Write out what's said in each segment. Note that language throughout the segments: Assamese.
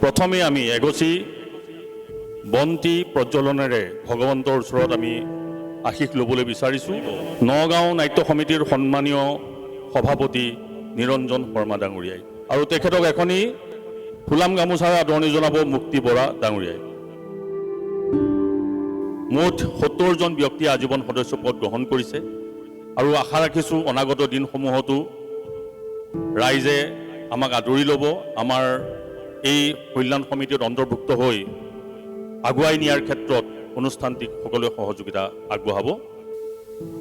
প্ৰথমে আমি এগছি বন্তি প্ৰজ্বলনেৰে ভগৱন্তৰ ওচৰত আমি আশীষ ল'বলৈ বিচাৰিছোঁ। নগাঁও নাট্য সমিতিৰ সন্মানীয় সভাপতি নিৰঞ্জন শৰ্মা ডাঙৰীয়াই আৰু তেখেতক এখনি ফুলাম গামোচাৰে আদৰণি জনাব মুক্তি বৰা ডাঙৰীয়াই। মুঠ ৭০ জন ব্যক্তিয়ে আজীৱন সদস্য পদ গ্ৰহণ কৰিছে আৰু আশা ৰাখিছোঁ অনাগত দিনসমূহতো ৰাইজে আমাক আদৰি ল'ব, আমাৰ এই কল্যাণ সমিতিত অন্তৰ্ভুক্ত হৈ আগুৱাই নিয়াৰ ক্ষেত্ৰত অনুষ্ঠানটিক সকলোৱে সহযোগিতা আগবঢ়াব।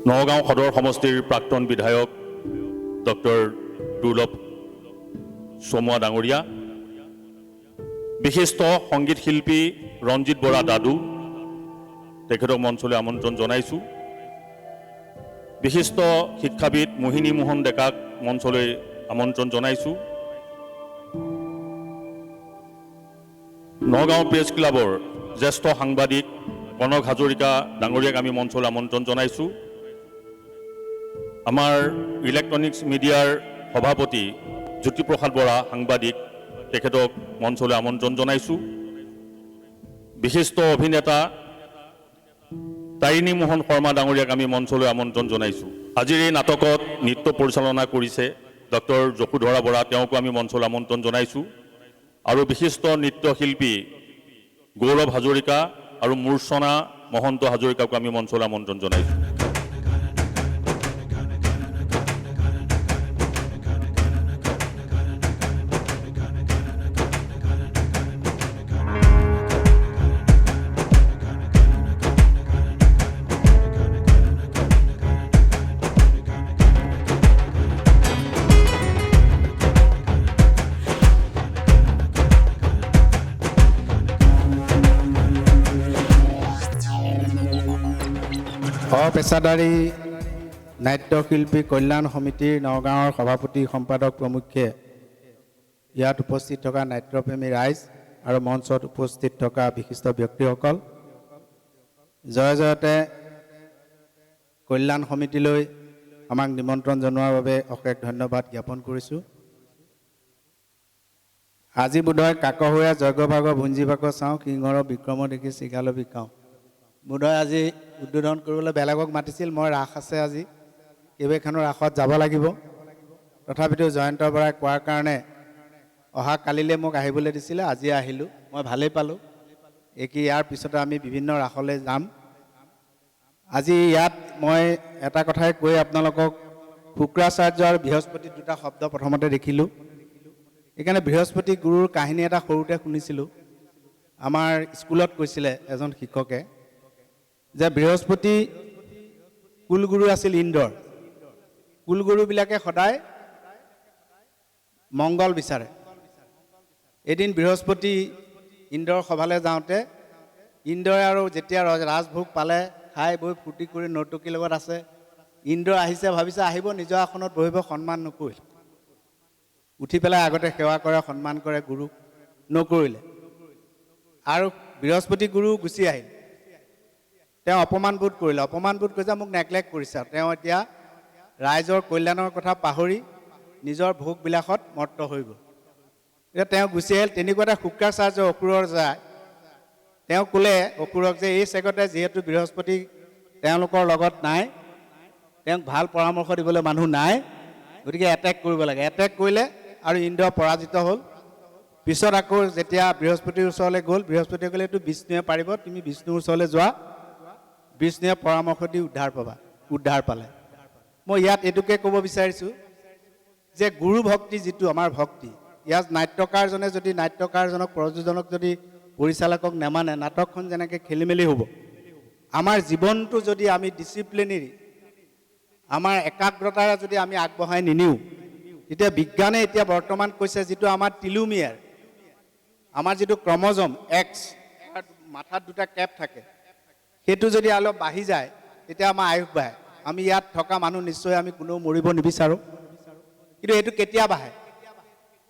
নগাঁও সদৰ সমষ্টিৰ প্ৰাক্তন বিধায়ক ডক্টৰ দুৰ্লভ চমুৱা ডাঙৰীয়া, বিশিষ্ট সংগীত শিল্পী ৰঞ্জিত বৰা দাদু, তেখেতক মঞ্চলৈ আমন্ত্ৰণ জনাইছোঁ। বিশিষ্ট শিক্ষাবিদ মোহিনী মোহন ডেকাক মঞ্চলৈ আমন্ত্ৰণ জনাইছোঁ। নগাঁও প্ৰেছ ক্লাবৰ জ্যেষ্ঠ সাংবাদিক কনক হাজৰিকা ডাঙৰীয়াক আমি মঞ্চলৈ আমন্ত্ৰণ জনাইছোঁ। আমাৰ ইলেক্ট্ৰনিক্স মিডিয়াৰ সভাপতি জ্যোতিপ্ৰসাদ বৰা সাংবাদিক, তেখেতক মঞ্চলৈ আমন্ত্ৰণ জনাইছোঁ। বিশিষ্ট অভিনেতা তাৰিণী মোহন শৰ্মা ডাঙৰীয়াক আমি মঞ্চলৈ আমন্ত্ৰণ জনাইছোঁ। আজিৰ এই নাটকত নৃত্য পৰিচালনা কৰিছে ডক্টৰ যশোধৰা বৰা, তেওঁকো আমি মঞ্চলৈ আমন্ত্ৰণ জনাইছোঁ। আৰু বিশিষ্ট নৃত্যশিল্পী গৌৰৱ হাজৰিকা আৰু মূৰ্ছনা মহন্ত হাজৰিকাকো আমি মঞ্চলৈ আমন্ত্ৰণ জনাইছোঁ। অপেচাদাৰী নাট্যশিল্পী কল্যাণ সমিতিৰ নগাঁৱৰ সভাপতি সম্পাদক প্ৰমুখ্যে ইয়াত উপস্থিত থকা নাট্যপ্ৰেমী ৰাইজ আৰু মঞ্চত উপস্থিত থকা বিশিষ্ট ব্যক্তিসকল, জয় জয়তে কল্যাণ সমিতিলৈ আমাক নিমন্ত্ৰণ জনোৱাৰ বাবে অশেষ ধন্যবাদ জ্ঞাপন কৰিছোঁ। আজি বোধহয় কাকহৈয়া যজ্ঞভাগ ভুঞ্জিভাগ চাওঁ, সিংহৰ বিক্ৰম দেখি চিগাল বিকাওঁ। বোধহয় আজি উদ্বোধন কৰিবলৈ বেলেগক মাতিছিল, মই ৰাস আছে আজি, কেইবাখনো ৰাসত যাব লাগিব। তথাপিতো জয়ন্ত বৰাই কোৱাৰ কাৰণে অহা কালিলৈ মোক আহিবলৈ দিছিলে, আজি আহিলোঁ, মই ভালেই পালোঁ। ইয়াৰ পিছতে আমি বিভিন্ন ৰাসলৈ যাম। আজি ইয়াত মই এটা কথাই কৈ আপোনালোকক শুক্ৰাচাৰ্য আৰু বৃহস্পতি দুটা শব্দ প্ৰথমতে দেখিলোঁ। সেইকাৰণে বৃহস্পতি গুৰুৰ কাহিনী এটা সৰুতে শুনিছিলোঁ। আমাৰ স্কুলত কৈছিলে এজন শিক্ষকে যে বৃহস্পতি কুলগুৰু আছিল ইন্দ্ৰৰ। কুলগুৰুবিলাকে সদায় মংগল বিচাৰে। এদিন বৃহস্পতি ইন্দ্ৰৰ সভালৈ যাওঁতে ইন্দ্ৰই আৰু যেতিয়া ৰাজভোগ পালে, খাই বৈ ফূৰ্তি কৰি নৰ্তকীৰ লগত আছে, ইন্দ্ৰ আহিছে, ভাবিছে আহিব, নিজৰ আসনত বহিব, সন্মান নকৰিল। উঠি পেলাই আগতে সেৱা কৰে, সন্মান কৰে, গুৰুক নকৰিলে আৰু বৃহস্পতি গুৰু গুচি আহিল। তেওঁ অপমানবোধ কৰিলে, অপমানবোধ কৰিছে, মোক নেগলেক্ট কৰিছে। তেওঁ এতিয়া ৰাইজৰ কল্যাণৰ কথা পাহৰি নিজৰ ভোগবিলাসত মত্ত হৈ গ'ল। এতিয়া তেওঁ গুচি আহিল। তেনেকুৱাতে শুক্ৰাচাৰ্য অসুৰৰ যায়, তেওঁ ক'লে অসুৰক যে এই চেগতে যিহেতু বৃহস্পতি তেওঁলোকৰ লগত নাই, তেওঁক ভাল পৰামৰ্শ দিবলৈ মানুহ নাই, গতিকে এটেক কৰিব লাগে। এটেক কৰিলে আৰু ইন্দ্ৰ পৰাজিত হ'ল। পিছত আকৌ যেতিয়া বৃহস্পতিৰ ওচৰলৈ গ'ল, বৃহস্পতিয়ে ক'লে এইটো বিষ্ণুৱে পাৰিব, তুমি বিষ্ণুৰ ওচৰলৈ যোৱা, বিষ্ণুৱে পৰামৰ্শ দি উদ্ধাৰ পালে। মই ইয়াত এইটোকে ক'ব বিচাৰিছোঁ যে গুৰু ভক্তি যিটো আমাৰ ভক্তি, ইয়াত নাট্যকাৰজনে যদি নাট্যকাৰজনক, প্ৰযোজনক যদি, পৰিচালকক নেমানে, নাটকখন যেনেকৈ খেলি মেলি হ'ব। আমাৰ জীৱনটো যদি আমি ডিচিপ্লিনেৰী, আমাৰ একাগ্ৰতাৰে যদি আমি আগবঢ়াই নিনিওঁ, তেতিয়া বিজ্ঞানে এতিয়া বৰ্তমান কৈছে যিটো আমাৰ টিলোমিয়াৰ, আমাৰ যিটো ক্ৰমজম এক্স, মাথাত দুটা কেপ থাকে, সেইটো যদি অলপ বাঢ়ি যায় তেতিয়া আমাৰ আয়ুস বাঢ়ে। আমি ইয়াত থকা মানুহ নিশ্চয় আমি কোনেও মৰিব নিবিচাৰোঁ, কিন্তু এইটো কেতিয়া বাঢ়ে?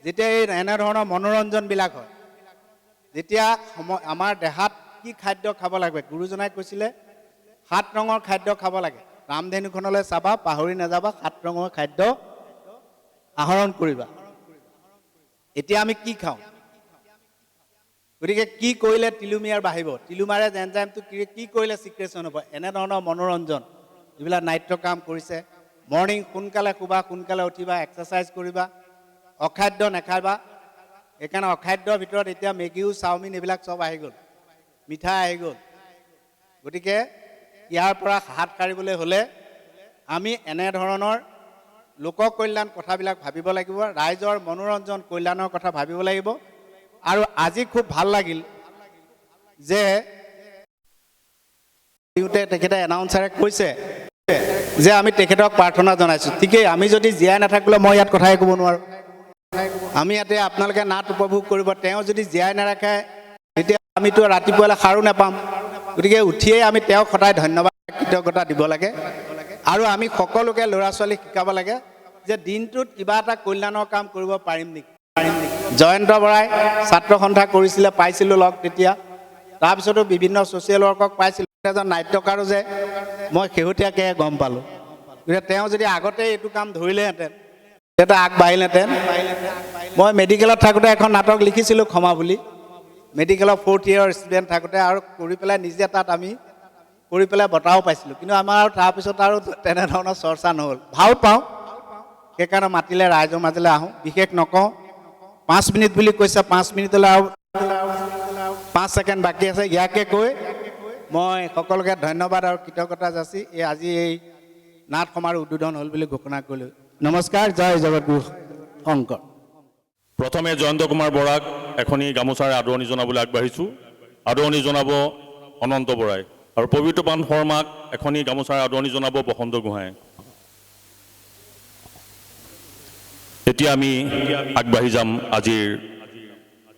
যেতিয়া এই এনেধৰণৰ মনোৰঞ্জনবিলাক হয়, যেতিয়া আমাৰ দেহাত কি খাদ্য খাব লাগে। গুৰুজনাই কৈছিলে 7 ৰঙৰ খাদ্য খাব লাগে। ৰামধেনুখনলৈ চাবা, পাহৰি নাযাবা, 7 ৰঙৰ খাদ্য আহৰণ কৰিবা। এতিয়া আমি কি খাওঁ? গতিকে কি কৰিলে টিলোমিয়াৰ বাঢ়িব, টিলোমাৰে এনজাইমটো কি কৰিলে চিক্ৰেশ্যন হ'ব, এনেধৰণৰ মনোৰঞ্জন যিবিলাক নাট্য কাম কৰিছে। মৰ্ণিং সোনকালে শুবা, সোনকালে উঠিবা, এক্সাৰচাইজ কৰিবা, অখাদ্য নাখাবা। সেইকাৰণে অখাদ্যৰ ভিতৰত এতিয়া মেগীও চাওমিন এইবিলাক চব আহি গ'ল, মিঠাই আহি গ'ল। গতিকে ইয়াৰ পৰা হাত সাৰিবলৈ হ'লে আমি এনেধৰণৰ লোক কল্যাণ কথাবিলাক ভাবিব লাগিব, ৰাইজৰ মনোৰঞ্জন কল্যাণৰ কথা ভাবিব লাগিব। আৰু আজি খুব ভাল লাগিল যে তেখেতে এনাউন্সাৰে কৈছে যে আমি তেখেতক প্ৰাৰ্থনা জনাইছোঁ। ঠিকেই, আমি যদি জীয়াই নাথাকিলে মই ইয়াত কথাই ক'ব নোৱাৰোঁ। আমি ইয়াতে আপোনালোকে নাট উপভোগ কৰিব, তেওঁ যদি জীয়াই নাৰাখে তেতিয়া আমিতো ৰাতিপুৱালৈ সাৰো নাপাম। গতিকে উঠিয়েই আমি তেওঁক সদায় ধন্যবাদ কৃতজ্ঞতা দিব লাগে। আৰু আমি সকলোকে ল'ৰা ছোৱালীক শিকাব লাগে যে দিনটোত কিবা এটা কল্যাণৰ কাম কৰিব পাৰিম নেকি। জয়ন্ত বৰাই ছাত্ৰ সন্থা কৰিছিলে, পাইছিলোঁ লগ তেতিয়া। তাৰপিছতো বিভিন্ন ছ'চিয়েল ৱৰ্কক পাইছিলোঁ। এজন নাট্যকাৰো যে মই শেহতীয়াকৈ গম পালোঁ। গতিকে তেওঁ যদি আগতে এইটো কাম ধৰিলেহেঁতেন তেতিয়া আগবাঢ়িলেহেঁতেন। মই মেডিকেলত থাকোঁতে এখন নাটক লিখিছিলোঁ ক্ষমা বুলি, মেডিকেলৰ 4th ইয়েৰৰ ষ্টুডেণ্ট থাকোঁতে, আৰু কৰি পেলাই নিজে তাত আমি কৰি পেলাই বঁটাও পাইছিলোঁ। কিন্তু আমাৰ আৰু তাৰপিছত আৰু তেনেধৰণৰ চৰ্চা নহ'ল। ভাল পাওঁ, সেইকাৰণে মাতিলে ৰাইজৰ মাজলৈ আহোঁ। বিশেষ নকওঁ, 5 মিনিট বুলি কৈছে, 5 মিনিটলৈ আৰু 5 ছেকেণ্ড বাকী আছে। ইয়াকে কৈ মই সকলোকে ধন্যবাদ আৰু কৃতজ্ঞতা যাচি আজি এই নাট সমাৰোহ উদ্বোধন হ'ল বুলি ঘোষণা কৰিলোঁ। নমস্কাৰ, জয় জগতগুৰু শংকৰ। প্ৰথমে জয়ন্ত কুমাৰ বৰাক এখনি গামোচাৰে আদৰণি জনাবলৈ আগবাঢ়িছোঁ। আদৰণি জনাব অনন্ত বৰাই, আৰু পবিত্ৰপান শৰ্মাক এখনি গামোচাৰে আদৰণি জনাব বসন্ত গোহাঁই। এতিয়া আমি আগবাঢ়ি যাম আজিৰ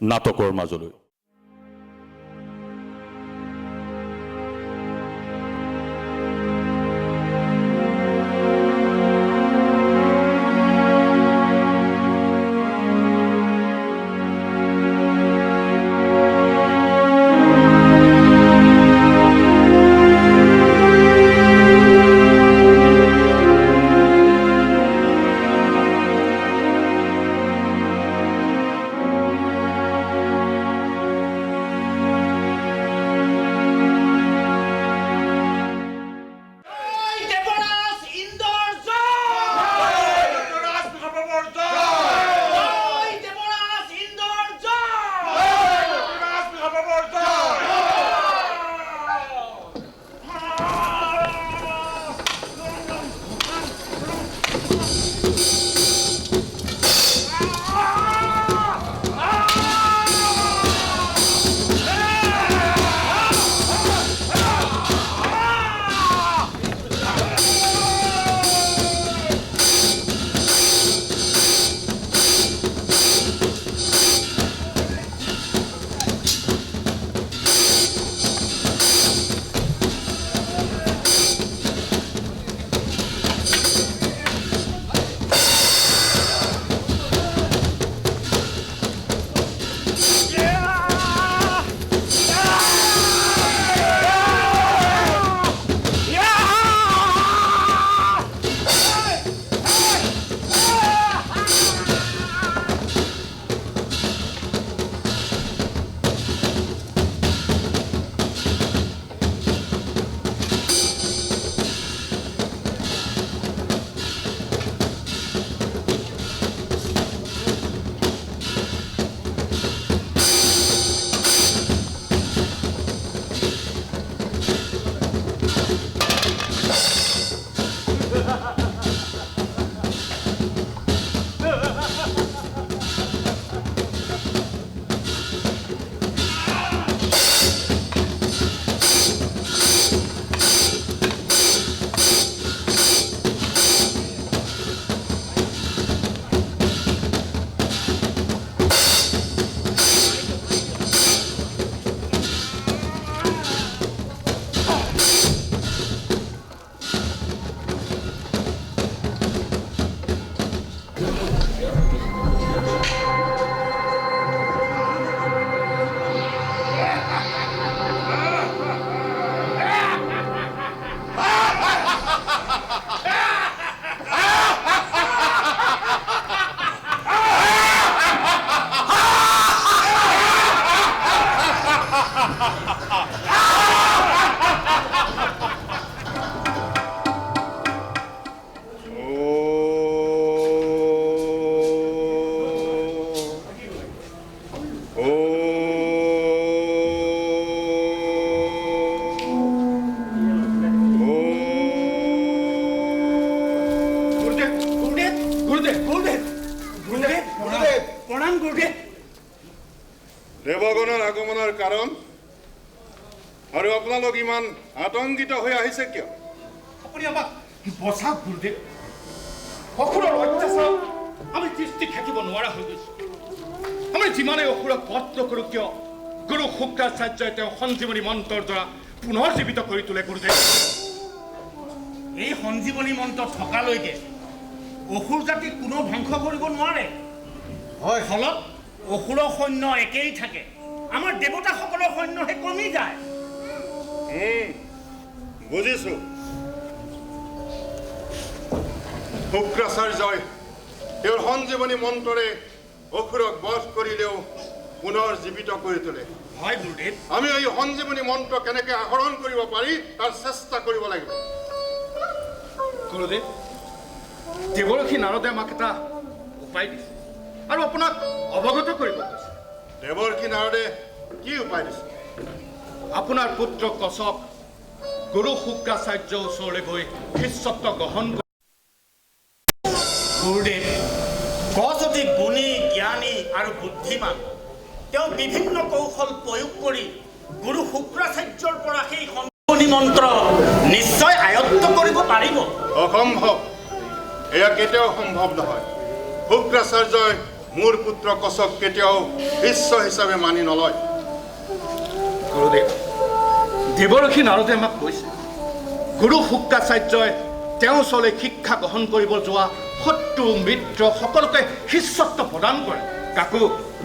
নাটকৰ মাজলৈ। দেৱগণৰ আগমনৰ কাৰণ আৰু আপোনালোক ইমান আতংকিত হৈ আহিছে কিয়? আপুনি আমাক বচাওক গুৰুদেৱ। অসুৰৰ অত্যাচাৰ আমি দৃষ্টি থাকিব নোৱাৰা হৈ গৈছো। আমি যিমানেই অসুৰক বধ নকৰোঁ কিয়, গুৰু শুক্ৰাচাৰ্যই তেওঁ সঞ্জীৱনী মন্ত্ৰৰ দ্বাৰা পুনৰ জীৱিত কৰি তোলে। গুৰুদেৱ, এই সঞ্জীৱনী মন্ত্ৰ থকালৈকে অসুৰ জাতিক কোনো ধ্বংস কৰিব নোৱাৰে। হয়, ফলত অসুৰৰ সৈন্য একেই থাকে, আমাৰ দেৱতাসকলৰ সৈন্যহে কমি যায়। বুজিছো। শুক্ৰাচাৰ্যই তেওঁৰ সঞ্জীৱনী মন্ত্ৰৰে অসুৰক বধ কৰিলেও পুনৰ জীৱিত কৰি তোলে। হয় গুৰুদেৱ। আমি এই সঞ্জীৱনী মন্ত্ৰ কেনেকৈ আহৰণ কৰিব পাৰি তাৰ চেষ্টা কৰিব লাগিব। গুৰুদেৱ, দেৱৰ্ষি নাৰদে আমাক এটা উপায় দিছে আৰু আপোনাক অৱগত কৰিব কৈছে। দেৱৰ্ষি নাৰদে কি উপায় দিছে? আপোনাৰ পুত্ৰ কচক গুৰু শুক্ৰাচাৰ্যৰ ওচৰলৈ গৈ শিষ্যত্ব গ্ৰহণ কৰি গুৰুদেৱ, গছ অতি গুণী, জ্ঞানী আৰু বুদ্ধিমান। তেওঁ বিভিন্ন কৌশল প্ৰয়োগ কৰি গুৰু শুক্ৰাচাৰ্যৰ পৰা সেই সঞ্জীৱনী মন্ত্ৰ নিশ্চয় আয়ত্ত কৰিব পাৰিব। অসম্ভৱ, এয়া কেতিয়াও সম্ভৱ নহয়। শুক্ৰাচাৰ্যই মোৰ পুত্ৰ কচক কেতিয়াও শিষ্য হিচাপে মানি নলয়। গুৰুদেৱ, দেৱৰ্ষি নাৰদে আমাক কৈছে গুৰু শুক্ৰাচাৰ্যই তেওঁৰ ওচৰলৈ শিক্ষা গ্ৰহণ কৰিব যোৱা শত্ৰু মিত্ৰ সকলোকে শিষ্যত্ব প্ৰদান কৰে, কাকো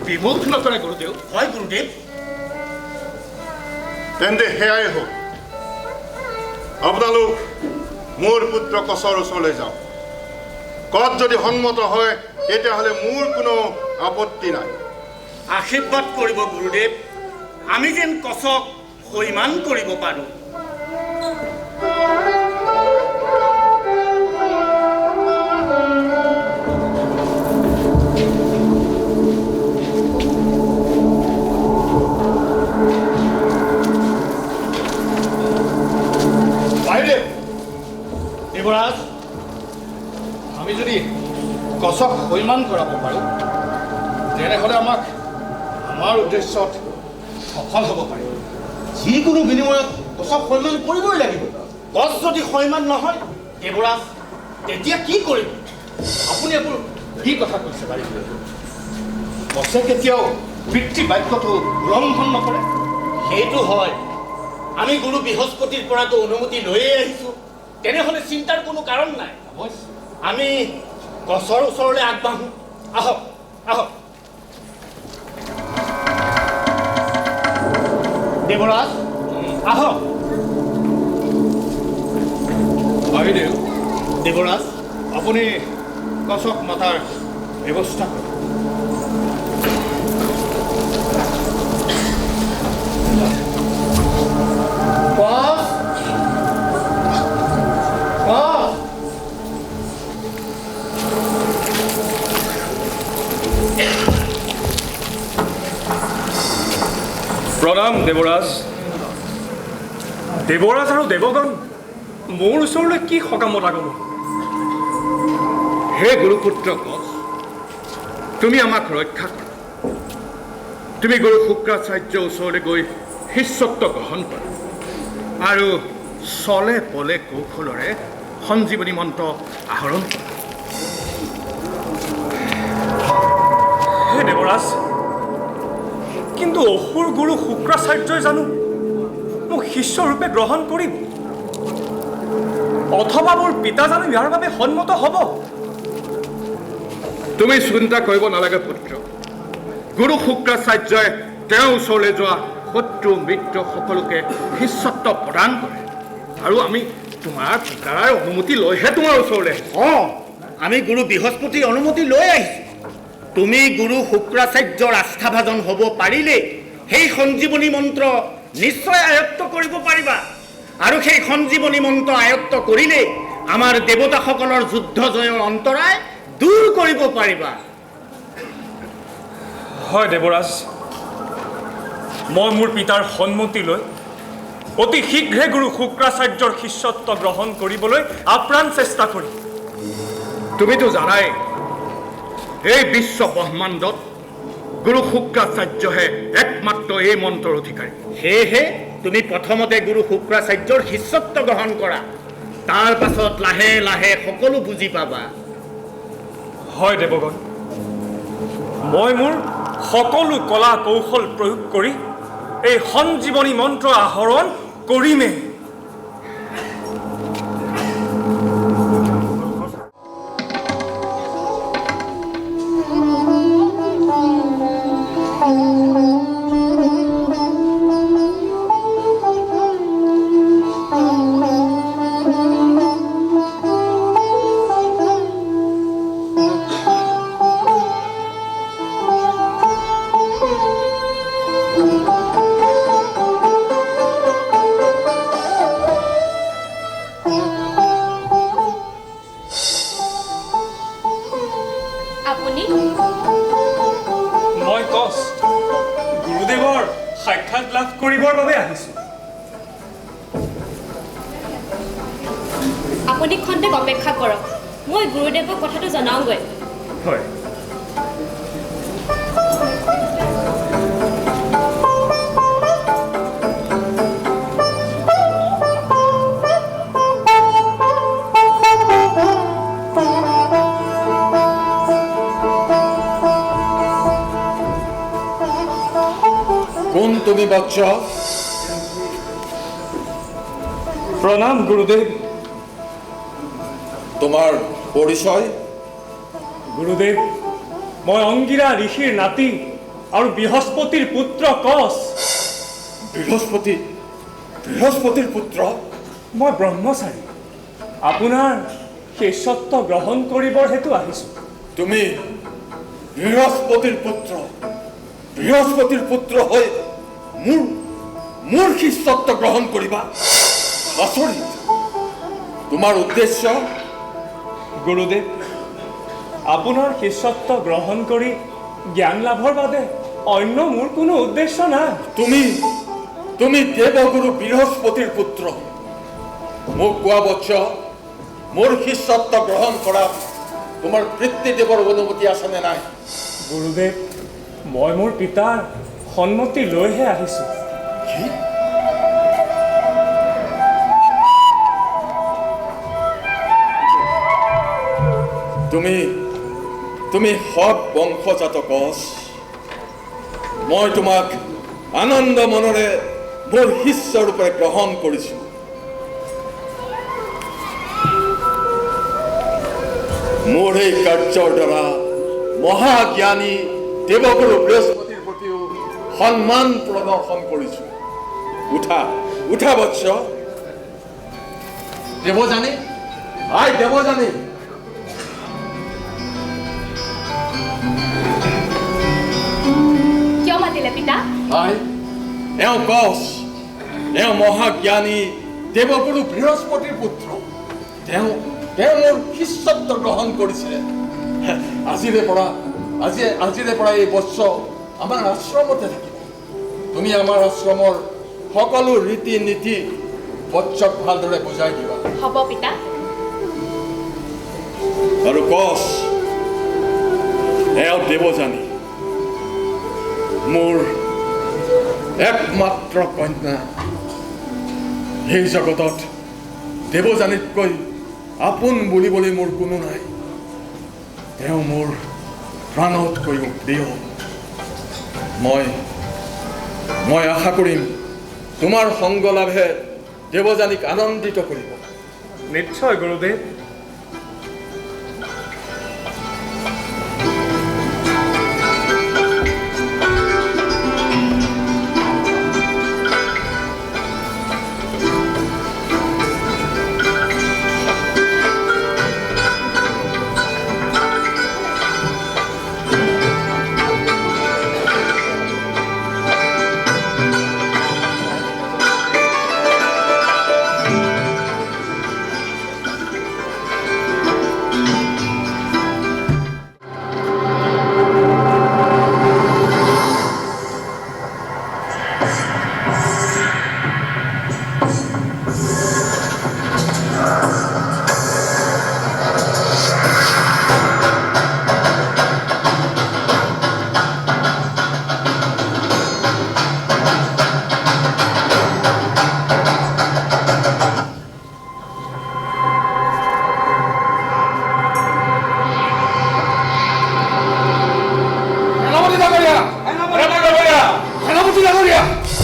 বিমুখ নকৰে। গুৰুদেৱ, হয় গুৰুদেৱ। তেন্তে সেয়াই হওক। আপোনালোক মোৰ পুত্ৰ কচৰ ওচৰলৈ যাওক। কচ যদি সন্মত হয় তেতিয়াহ'লে মোৰ কোনো আপত্তি নাই। আশীৰ্বাদ কৰিব গুৰুদেৱ, আমি যেন কচক সৈমান কৰিব পাৰোঁ। দেৱৰাজ, আমি যদি কচক সৈমান কৰাব পাৰোঁ তেনেহ'লে আমাৰ উদ্দেশ্যত সফল হ'ব পাৰিব। যিকোনো বিনিময়ত কচক সৈমান কৰিবই লাগিব। গছ যদি সৈমান নহয় দেৱৰাজ, তেতিয়া কি কৰিব? আপুনি এইবোৰ কি কথা কৈছে বাৰু? কচে কেতিয়াও পিতৃ বাক্যটো উলংঘন নকৰে। সেইটো হয়। আমি গুৰু বৃহস্পতিৰ পৰাতো অনুমতি লৈয়ে আহিছোঁ, তেনেহ'লে চিন্তাৰ কোনো কাৰণ নাই। আমি গছৰ ওচৰলৈ আগবাঢ়োঁ। আহক আহক। দেৱৰাজ, আহক। হৰিদেৱ, দেৱৰাজ, আপুনি কচক মাতাৰ ব্যৱস্থা কৰক। প্ৰণাম দেৱৰাজ। দেৱৰাজ আৰু দেৱগণ, মোৰ ওচৰলৈ কি সকামত আগমন? হে গুৰুপুত্ৰ কচ, তুমি আমাক ৰক্ষা কৰা। তুমি গুৰু শুক্ৰাচাৰ্যৰ ওচৰলৈ গৈ শিষ্যত্ব গ্ৰহণ কৰা আৰু চলে পলে কৌশলৰে সঞ্জীৱনী মন্ত্ৰ আহৰণ কৰা। হে দেৱৰাজ, কিন্তু অসুৰ গুৰু শুক্ৰাচাৰ্যই জানো মোক শিষ্যৰূপে গ্ৰহণ কৰিব? অথবা মোৰ পিতা জানো ইয়াৰ বাবে সন্মত হ'ব? তুমি চিন্তা কৰিব নালাগে পুত্ৰ। গুৰু শুক্ৰাচাৰ্যই তেওঁৰ ওচৰলৈ যোৱা শত্ৰু মিত্ৰ সকলোকে শিষ্যত্ব প্ৰদান কৰে আৰু আমি তোমাৰ পিতাৰ অনুমতি লৈহে তোমাৰ ওচৰলৈ আহিছোঁ। আমি গুৰু বৃহস্পতিৰ অনুমতি লৈ আহিছোঁ। তুমি গুৰু শুক্ৰাচাৰ্যৰ আস্থাভাজন হ'ব পাৰিলে সেই সঞ্জীৱনী মন্ত্ৰ নিশ্চয় আয়ত্ত কৰিব পাৰিবা, আৰু সেই সঞ্জীৱনী মন্ত্ৰ আয়ত্ত কৰিলে আমাৰ দেৱতাসকলৰ যুদ্ধ জয়ৰ অন্তৰায় দূৰ কৰিব পাৰিবা। হয় দেৱৰাজ, মই মোৰ পিতাৰ সন্মতি লৈ অতি শীঘ্ৰে গুৰু শুক্ৰাচাৰ্যৰ শিষ্যত্ব গ্ৰহণ কৰিবলৈ আপ্ৰাণ চেষ্টা কৰিম। তুমিতো জানাই এই বিশ্ব ব্ৰহ্মাণ্ডত গুৰু শুক্ৰাচাৰ্যহে একমাত্ৰ এই মন্ত্ৰৰ অধিকাৰী। সেয়েহে তুমি প্ৰথমতে গুৰু শুক্ৰাচাৰ্যৰ শিষ্যত্ব গ্ৰহণ কৰা, তাৰ পাছত লাহে লাহে সকলো বুজি পাবা। হয় দেৱগণ, মই মোৰ সকলো কলা কৌশল প্ৰয়োগ কৰি এই সঞ্জীৱনী মন্ত্ৰ আহৰণ কৰিমেই। মই কচ গুৰুদেৱৰ সাক্ষাৎ লাভ কৰিবৰ বাবে আহিছোঁ। আপুনি খন্তেক অপেক্ষা কৰক, মই গুৰুদেৱক কথাটো জনাওঁগৈ। হয়। কোন তুমি বৎস? প্ৰণাম গুৰুদেৱ। তোমাৰ পৰিচয়? গুৰুদেৱ, মই অংগিৰা ঋষিৰ নাতি আৰু বৃহস্পতিৰ পুত্ৰ কচ। বৃহস্পতিৰ পুত্ৰ? মই ব্ৰহ্মচাৰী, আপোনাৰ শিষ্যত্ব গ্ৰহণ কৰিবৰ হেতু আহিছোঁ। তুমি বৃহস্পতিৰ পুত্ৰ হৈ মোৰ শিষ্যত্ব গ্ৰহণ কৰিবা? আচৰিত। তোমাৰ উদ্দেশ্য? গুৰুদেৱ, আপোনাৰ শিষ্যত্ব গ্ৰহণ কৰি জ্ঞান লাভৰ বাবে অন্য মোৰ কোনো উদ্দেশ্য নাই। তুমি দেৱগুৰু বৃহস্পতিৰ পুত্ৰ। মোক কোৱা বৎস, মোৰ শিষ্যত্ব গ্ৰহণ কৰাত তোমাৰ পিতৃদেৱৰ অনুমতি আছেনে নাই? গুৰুদেৱ, মই মোৰ পিতাৰ সন্মতি লৈহে আহিছোঁ। কি? তুমি সৎ বংশজাত কচ। মই তোমাক আনন্দ মনেৰে মোৰ শিষ্য ৰূপে গ্ৰহণ কৰিছোঁ। মোৰ এই কাৰ্যৰ দ্বাৰা মহাজ্ঞানী দেৱগুৰু বৃহস্পতিৰ প্ৰতিও সন্মান প্ৰদৰ্শন কৰিছোঁ। উঠা বৎস। দেৱযানী, দেৱযানী। কিয় মাতিলে পিতা? এওঁ কচ, এওঁ মহাজ্ঞানী দেৱগুৰু বৃহস্পতিৰ পুত্ৰ। তেওঁ মোৰ শিষ্যত্ব গ্ৰহণ কৰিছিলে। আজিৰে পৰা এই বৎস আমাৰ আশ্ৰমতে থাকিব। তুমি আমাৰ আশ্ৰমৰ সকলো ৰীতি নীতি বৎসক ভালদৰে বুজাই দিবা। হ'ব পিতা। আৰু কচ, এওঁ দেৱযানী, মোৰ একমাত্ৰ কন্যা। এই জগতত দেৱযানীতকৈ আপোন বুলিবলৈ মোৰ কোনো নাই। তেওঁ মোৰ প্ৰাণতকৈও প্ৰিয়। মই আশা কৰিম তোমাৰ সংগ লাভে দেৱযানীক আনন্দিত কৰিব। নিশ্চয় গুৰুদেৱ।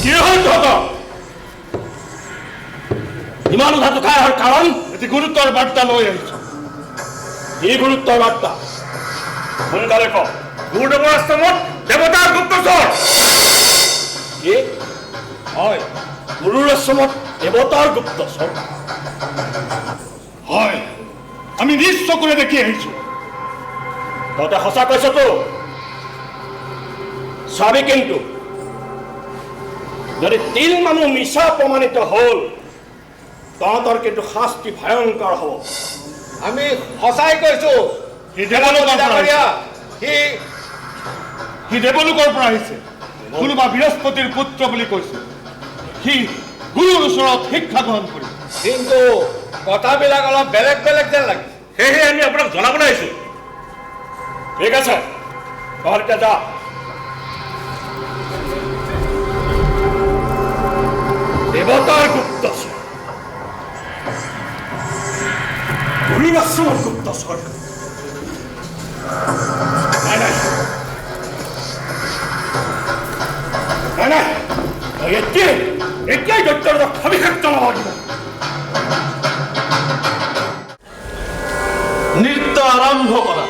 কি হ'ল তহঁতৰ? ইমান উধাটো খাই অহাৰ কাৰণ? এটি গুৰুত্বৰ বাৰ্তা লৈ আহিছো। কি গুৰুত্বৰ বাৰ্তা? সোনকালে ক। গুৰুদেৱৰ আশ্ৰমত দেৱতাৰ গুপ্তচৰ। কি? হয়, গুৰুৰ আশ্ৰমত দেৱতাৰ গুপ্তচৰ। হয়, আমি নিজ চকুৰে দেখি আহিছো। তহঁতে সঁচা কৈছতো? চাবি কিন্তু যদি তিল মানুহ মিছা প্ৰমাণিত হ'ল তহঁতৰ কিন্তু শাস্তি ভয়ংকৰ হ'ব। আমি সঁচাই কৈছো। সি দেৱলোকৰ পৰা আহিছে। কোনোবা বৃহস্পতিৰ পুত্ৰ বুলি কৈছে। সি গুৰুৰ ওচৰত শিক্ষা গ্ৰহণ কৰিব। কিন্তু কথাবিলাক অলপ বেলেগ বেলেগ যেন লাগে। সেয়েহে আমি আপোনাক জনাবলৈ আহিছো। ঠিক আছে, তহঁত এতিয়া যা। দেৱতাৰ গুপ্তচৰ, গুৰুৰ আশ্ৰমৰ গুপ্তচৰ। নাই নাই নাই নাই, এতিয়াই দৈত্যৰ সবিশেষ জনাব লাগিব। নৃত্য আৰম্ভ কৰা।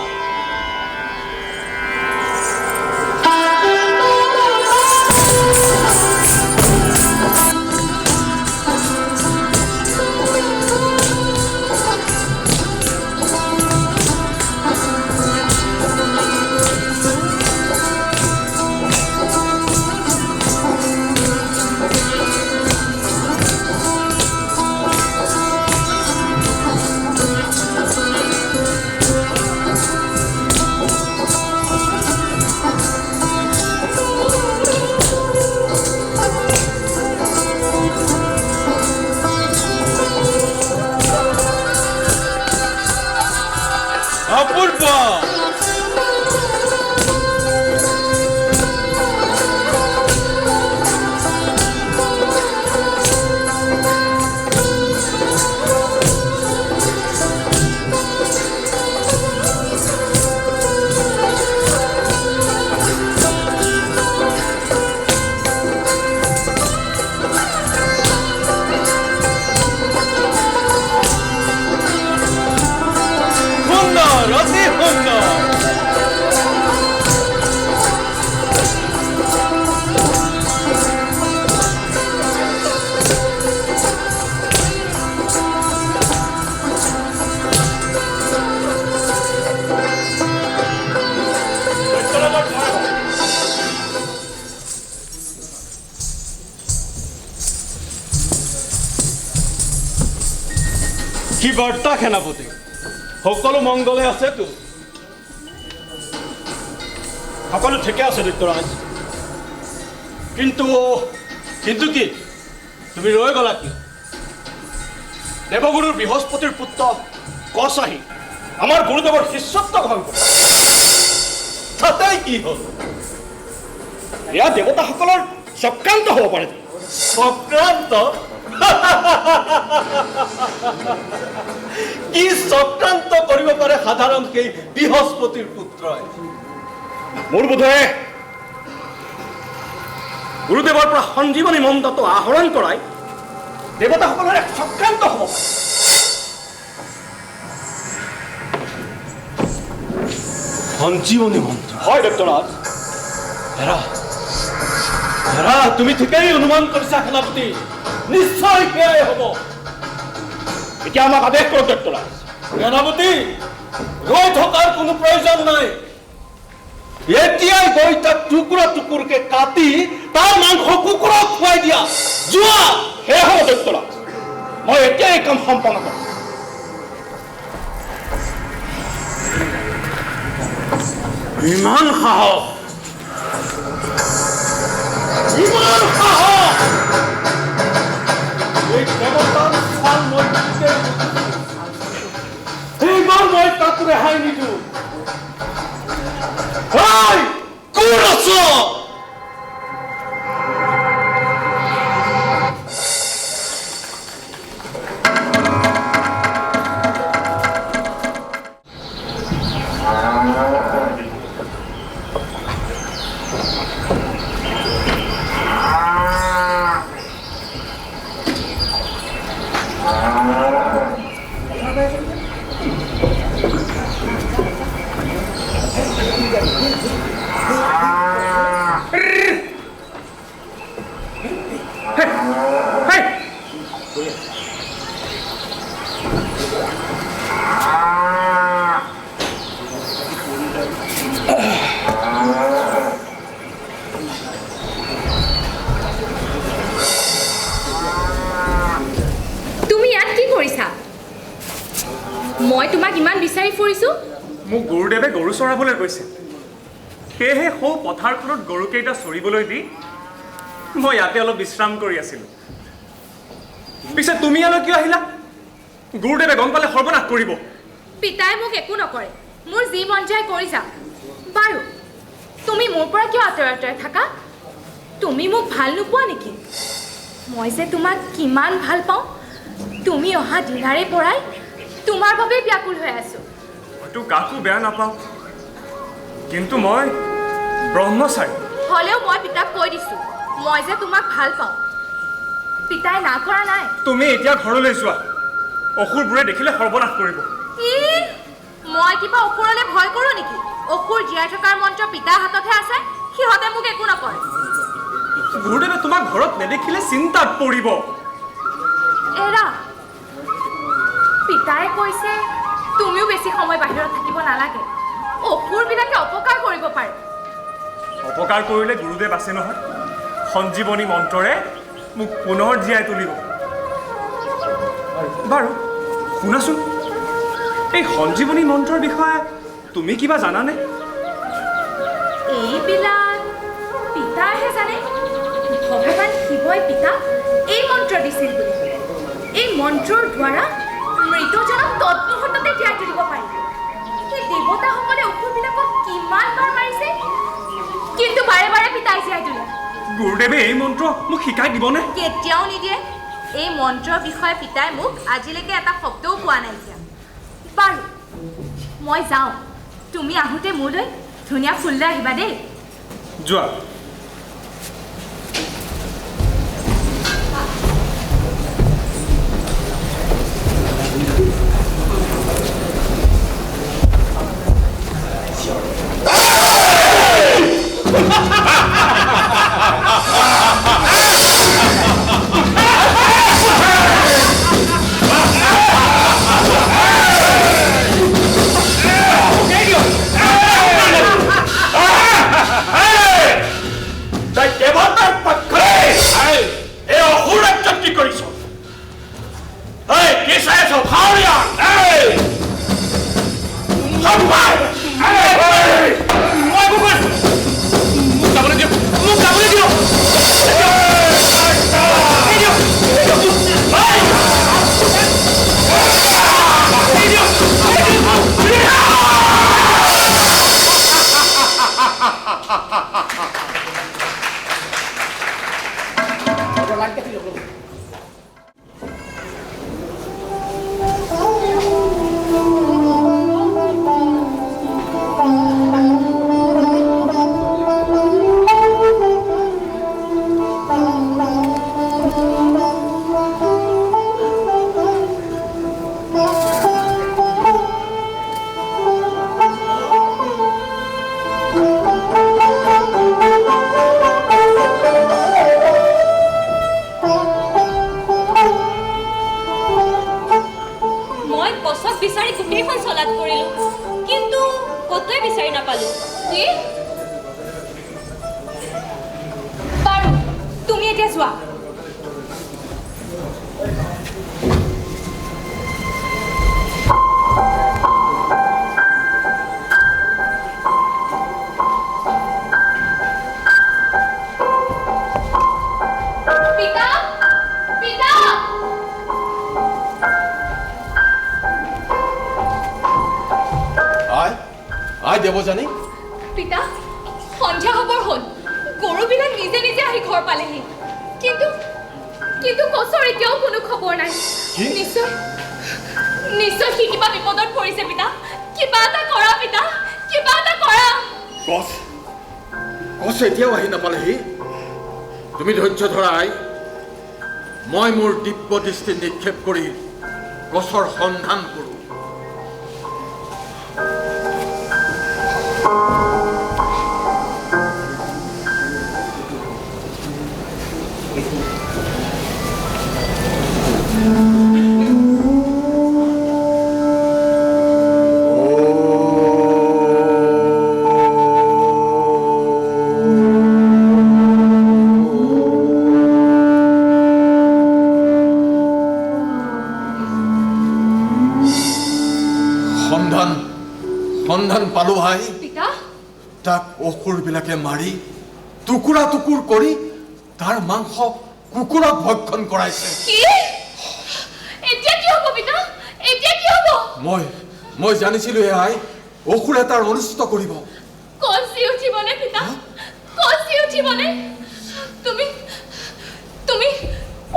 অপূৰ্ব অতি সুন্দৰ। কি বাৰ্তা সেনাপতি? সকলো মংগলে আছেতো? সকলো ঠিকে আছে দৈত্যৰাজ। কিন্তু কিন্তু কি তুমি ৰৈ গলা কি? দেৱগুৰুৰ বৃহস্পতিৰ পুত্ৰ কচ আহি আমাৰ গুৰুদেৱৰ শিষ্যত্ব গ্ৰহণ কৰে। তাতেই কি হ'ল? এয়া দেৱতাসকলৰ চক্ৰান্ত হ'ব পাৰে। চক্ৰান্ত? কি চক্ৰান্ত কৰিব পাৰে সাধাৰণ সেই বৃহস্পতিৰ পুত্ৰই? মোৰ বোধে গুৰুদেৱৰ পৰা সঞ্জীৱনী মন্ত্ৰটো আহৰণ কৰাই দেৱতাসকলৰ এক চক্ৰান্ত হ'ব পাৰে। সঞ্জীৱনী মন্ত্ৰ? হয় দৈত্যৰাজ। হেৰা, তুমি ঠিকেই অনুমান কৰিছা সেনাপতি। নিশ্চয় সেয়াই হ'ব। এতিয়া আমাক আদেশ কৰক দৈত্যৰাজ। সেনাপতি, ৰৈ থকাৰ কোনো প্ৰয়োজন নাই। এতিয়াই গৈ তাক টুকুৰা টুকুৰকে কাটি তাৰ মাংস কুকুৰক খুৱাই দিয়া। যোৱা। সেয়া হ'ব দৈত্যৰাজ। মই এতিয়াই এই কাম সম্পন্ন কৰিম। ইমান সাহস! ইমান সাহস! ৰেহাই নিদিওঁ। ঐ, কোন আছ? মই তোমাক ইমান বিচাৰি ফুৰিছোঁ। মোক গুৰুদেৱে গৰু চৰাবলৈ কৈছে, সেয়েহে সৌ পথাৰখনত গৰুকেইটা চৰিবলৈ দি মই ইয়াতে অলপ বিশ্ৰাম কৰি আছিলোঁ। পিছে তুমি ইয়ালৈ কিয় আহিলা? গুৰুদেৱে গম পালে সৰ্বনাশ কৰিব। পিতাই মোক একো নকৰে, মোৰ যি মন যায় কৰি যাম। বাৰু তুমি মোৰ পৰা কিয় আঁতৰে আঁতৰে থাকা? তুমি মোক ভাল নোপোৱা নেকি? মই যে তোমাক কিমান ভাল পাওঁ। তুমি অহা দিনাৰে পৰাই তোমাৰ বাবে ব্যাকুল হৈ আছোঁ। মইতো কাকো বেয়া নাপাওঁ, কিন্তু মই ব্ৰহ্মচাৰী। হ'লেও মই পিতাক কৈ দিছোঁ মই যে তোমাক ভাল পাওঁ। পিতাই না কৰা নাই। তুমি এতিয়া ঘৰলৈ যোৱা, অসুৰবোৰে দেখিলে সৰ্বনাশ কৰিব। মই কিবা অসুৰলৈ ভয় কৰোঁ নেকি? অসুৰ জীয়াই থকাৰ মন্ত্ৰ পিতাৰ হাততহে আছে, সিহঁতে মোক একো নকৰে। গুৰুদেৱে তোমাক ঘৰত নেদেখিলে চিন্তাত পৰিব। এৰা, পিতাই কৈছে তুমিও বেছি সময় বাহিৰত থাকিব নালাগে, অসুৰবিলাকে অপকাৰ কৰিব পাৰে। অপকাৰ কৰিলে গুৰুদেৱ আছে নহয়, সঞ্জীৱনী মন্ত্ৰৰে মোক পুনৰ জীয়াই তুলিব। বাৰু শুনাচোন, এই সঞ্জীৱনী মন্ত্ৰৰ বিষয়ে তুমি কিবা জানানে? এইবিলাক পিতাইহে জানে। ভগৱান শিৱই পিতাক এই মন্ত্ৰ দিছিল বুলি। এই মন্ত্ৰৰ দ্বাৰা মৃতজনক তৎমুহূৰ্ততে জীয়াই তুলিব পাৰি। সেই দেৱতাসকলে অসুৰবিলাকক কিমান বাৰ মাৰিছে, কিন্তু বাৰে বাৰে পিতাই জীয়াই তুলে। গুৰুদেৱে এই মন্ত্ৰ মোক শিকাই দিবনে? কেতিয়াও নিদিয়ে। এই মন্ত্ৰৰ বিষয়ে পিতাই মোক আজিলৈকে এটা শব্দও কোৱা নাইকিয়া। বাৰু মই যাওঁ, তুমি আহোঁতে মোলৈ ধুনীয়া ফুল লৈ আহিবা দেই। যোৱা। বাৰু তুমি এতিয়া যোৱা। দেৱযানী? পিতা সন্ধ্যা হ'বৰ হ'ল গৰুবিলাক নিজে নিজে আহি ঘৰ পালেহি কিন্তু কিন্তু কচৰ এতিয়াও কোনো খবৰ নাই নিশ্চয় নিশ্চয় সি কিবা বিপদত পৰিছে পিতা কিবা এটা কৰা পিতা কিবা এটা কৰা কচ এতিয়াও আহি নাপালেহি? তুমি ধৈৰ্য ধৰা আই। মই মোৰ দিব্য দৃষ্টি নিক্ষেপ কৰি গছৰ সন্ধান কৰোঁ। সন্ধান পালো ভাই। পিতা তাক অসুৰবিলাকে মাৰি টুকুৰা টুকুৰ কৰি তাৰ মাংস কুকুৰাক ভক্ষণ কৰাইছে। কি এতিয়া কি হ'ব পিতা এতিয়া কি হ'ব? মই জানিছিলো আই অসুৰে তাৰ অনিষ্ট কৰিব। কচি উঠিবনে পিতা কচি উঠিবনে? তুমি তুমি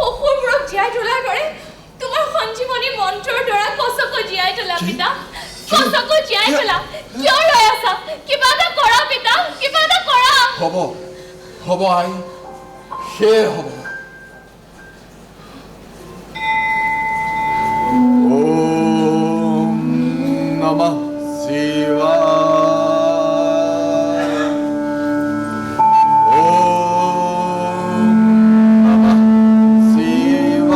অসুৰবোৰক জীয়াই তোলাৰ দৰে তোমাৰ সঞ্জীৱনী মন্ত্ৰৰ দ্বাৰা কচকো জীয়াই তোলা পিতা কচকো জীয়াই তোলা। কিয় ৰৈ আছা? কিবা এটা কৰা পিতা কিবা এটা কৰা। হ'ব আই সেয়ে হ'ব। ওম নমঃ শিৱায়। ওম নমঃ শিৱায়।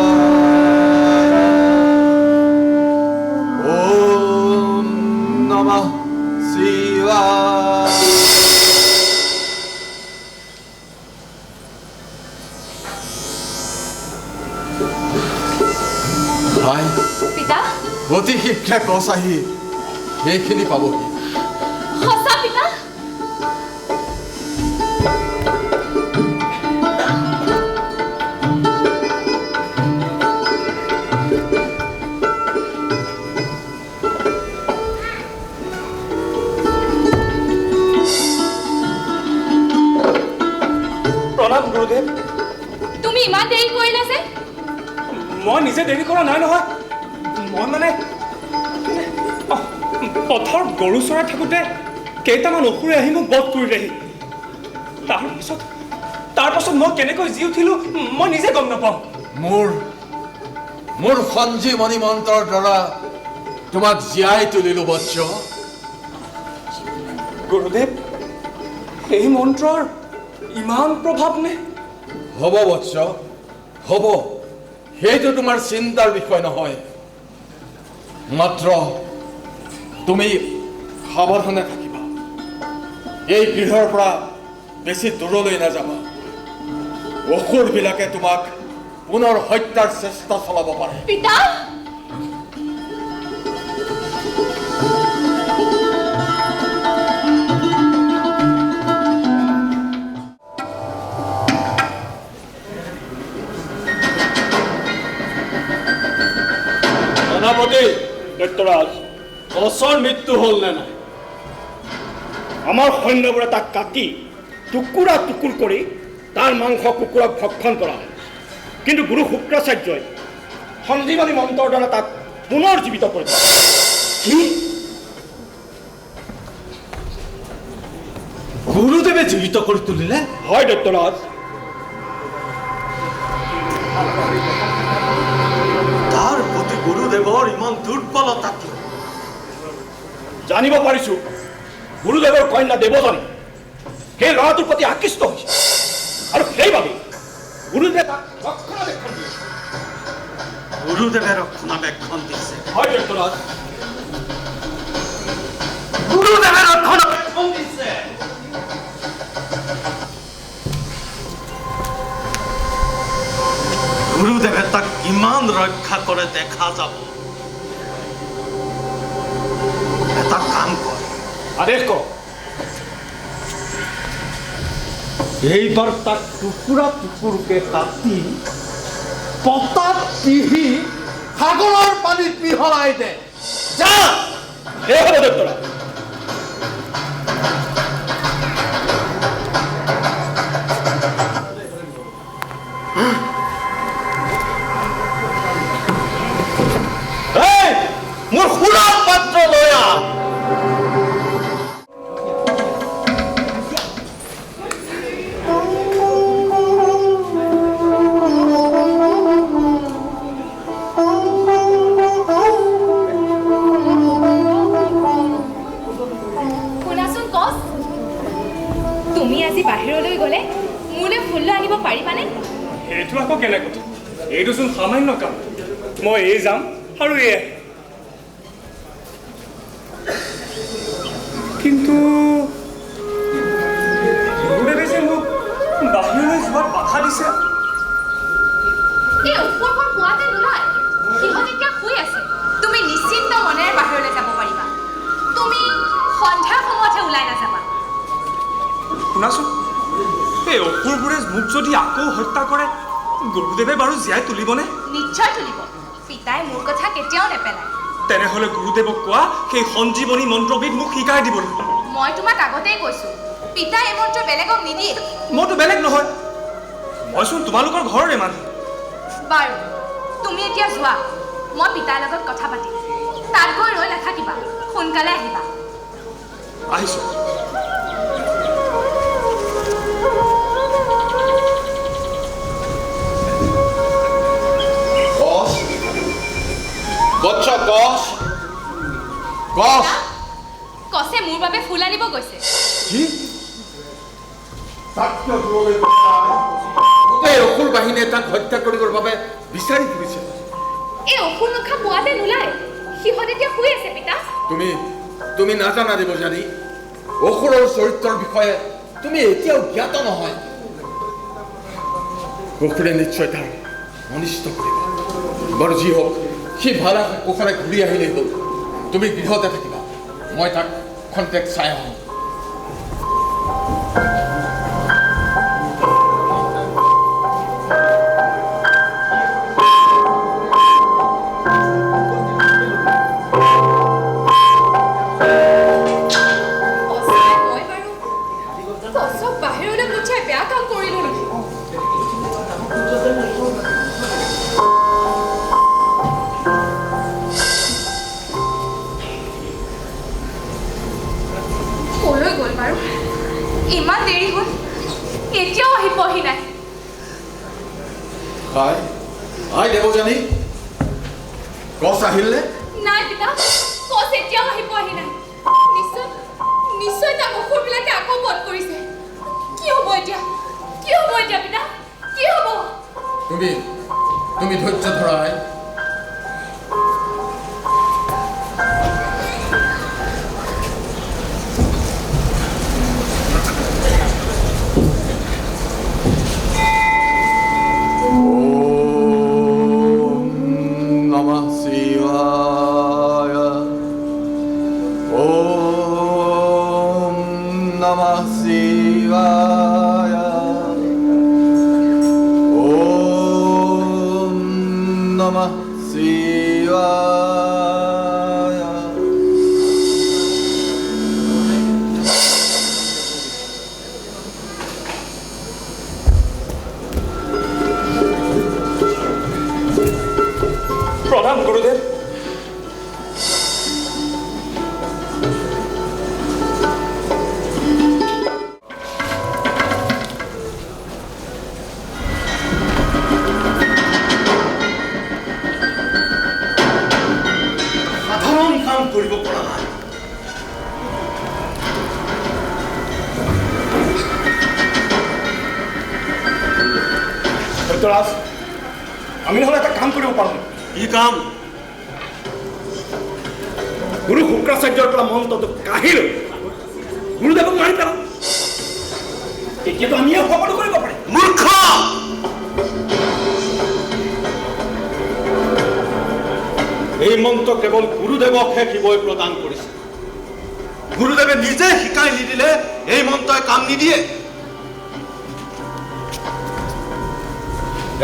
ওম নমঃ শিৱায়। পিতা অতি শীঘ্ৰে কচ আহি সেইখিনি পাবহি। সঁচা পিতা? প্ৰণাম গুৰুদেৱ। তুমি ইমান দেৰি কৰিলা যে? মই নিজে দেৰি কৰা নাই নহয়। মই মানে পথাৰত গৰু চৰাই থাকোঁতে কেইটামান অসুৰে আহি মোক বধ কৰিলেহি। তাৰ পাছত মই কেনেকৈ জি উঠিলোঁ মই নিজে গম নাপাওঁ। মোৰ সঞ্জীৱনী মন্ত্ৰৰ দ্বাৰা তোমাক জীয়াই তুলিলো বৎস। গুৰুদেৱ এই মন্ত্ৰৰ ইমান প্ৰভাৱ নে? হ'ব বৎস হ'ব। সেইটো তোমাৰ চিন্তাৰ বিষয় নহয়। মাত্ৰ তুমি সাৱধানে থাকিবা। এই গৃহৰ পৰা বেছি দূৰলৈ নাযাবা। অসুৰবিলাকে তোমাক পুনৰ হত্যাৰ চেষ্টা চলাব পাৰে। পিতা সেনাপতি দৈত্যৰাজ কচৰ মৃত্যু হ'ল নে নাই? আমাৰ সৈন্যবোৰে তাক কাটি টুকুৰা টুকুৰ কৰি তাৰ মাংস কুকুৰাক ভক্ষণ কৰা হয়। কিন্তু গুৰু শুক্ৰাচাৰ্যই সঞ্জীৱনী মন্ত্ৰৰ দ্বাৰা তাক পুনৰ জীৱিত কৰিব। কি? গুৰুদেৱে জীৱিত কৰি তুলিলে? হয় দৈত্যৰাজ। তাৰ প্ৰতি গুৰুদেৱৰ ইমান দুৰ্বলতা কি? জানিব পাৰিছো গুৰুদেৱৰ কন্যা দেৱযানী সেই ল'ৰাটোৰ প্ৰতি আকৃষ্ট হৈছে আৰু সেইবাবে গুৰুদেৱে তাক ৰক্ষণাবেক্ষণ দিছে। গুৰুদেৱে ৰক্ষণাবেক্ষণ দিছে? হয় দৈত্যৰাজ। গুৰুদেৱে ৰক্ষণাবেক্ষণ দিছে? গুৰুদেৱে তাক কিমান ৰক্ষা কৰে দেখা যাব। এটা কাম কৰ, আদেশ কৰ। এইবাৰ তাক টুকুৰা টুকুৰকে কাটি পতাত পিহি সাগৰৰ পানীত মিহলাই দে। যা। সেই হ'ব দৈত্যৰাজ। মোৰ সুৰাৰ পাত্ৰ লৈ আহ। শুনাচোন কচ, তুমি আজি বাহিৰলৈ গ'লে মোলৈ ফুল লৈ আনিব পাৰিবানে? সেইটো আকৌ কেনে কথা? এইটোচোন সামান্য কাম। মই এই যাম আৰু এই কিন্তু গুৰুদেৱে যে মোক বাহিৰলৈ যোৱাত বাধা দিছে। এই ওপৰবোৰ পোৱাতে নোলায়, সিহঁত এতিয়া শুই আছে। তুমি নিশ্চিন্ত মনেৰে বাহিৰলৈ যাব পাৰিবা। তুমি সন্ধিয়া সময়তহে ওলাই নাযাবা। শুনাচোন, এই অসুৰবোৰে মোক যদি আকৌ হত্যা কৰে, গুৰুদেৱে বাৰু জীয়াই তুলিবনে? নিশ্চয় তুলিব। পিতাই মোৰ কথা কেতিয়াও নেপেলায়। তেনেহ'লে গুৰুদেৱক কোৱা সেই সঞ্জীৱনী মন্ত্ৰবিধ মোক শিকাই দিবলৈ। মই তোমাক আগতেই কৈছো, পিতাই এই মন্ত্ৰ বেলেগক নিদিয়ে। মইতো বেলেগ নহয়, মইচোন তোমালোকৰ ঘৰৰে মানুহ। বাৰু তুমি এতিয়া যোৱা, মই পিতাৰ লগত কথা পাতিম। তাত গৈ ৰৈ নাথাকিবা, সোনকালে আহিবা। আহিছোঁ। কচে মোৰ বাবে ফুল আনিব গৈছে। গোটেই অসুৰ বাহিনীয়ে তাক হত্যা কৰিবৰ বাবে বিচাৰি ফুৰিছে। এই অসুৰ মুখা পোৱাতে নোলায়, সিহঁত এতিয়া শুই আছে। পিতা, তুমি নাজানা দেৱযানী, অসুৰৰ চৰিত্ৰৰ বিষয়ে তুমি এতিয়াও জ্ঞাত নহয়। অসুৰে নিশ্চয় তাৰ অনিষ্ট কৰিব। বাৰু যি হওক, সি ভালা কুশলে ঘূৰি আহিলেই হ'ল। তুমি গৃহতে থাকিবা, মই তাক খন্তেক চাই আহোঁ। বাহিৰলৈ পঠিয়াই বেয়া কাম কৰিলো নেকি? কলৈ গ'ল বাৰু? ইমান দেৰি হ'ল, এতিয়াও আহি পোৱাহি নাই। দেৱযানী, কচ আহিলনে? নাই পিতা, কচ এতিয়াও আহি পোৱাহি নাই। নিশ্চয় তাক অসুৰবিলাকে আকৌ বধ কৰিছে। কি হ'ব এতিয়া? পিতা, কি হ'ব? তুমি ধৈৰ্য ধৰা। প্ৰণাম গুৰুদেৱ। সাধাৰণ কাম কৰিব পৰা নাই। সত্যৰাজ, আমি নহ'লে এটা কাম কৰিব পাৰোঁ। কি কাম? গুৰু শুক্ৰাচাৰ্যৰ পৰা মন্ত্ৰটো কাঢ়ি লৈ গুৰুদেৱক মাৰি পেলাম, তেতিয়াতো আমিয়ে সকলো কৰিব পাৰিম। মূৰ্খ! এই মন্ত্ৰ কেৱল গুৰুদেৱকহে শিৱই প্ৰদান কৰিছে। গুৰুদেৱে নিজে শিকাই নিদিলে এই মন্ত্ৰই কাম নিদিয়ে।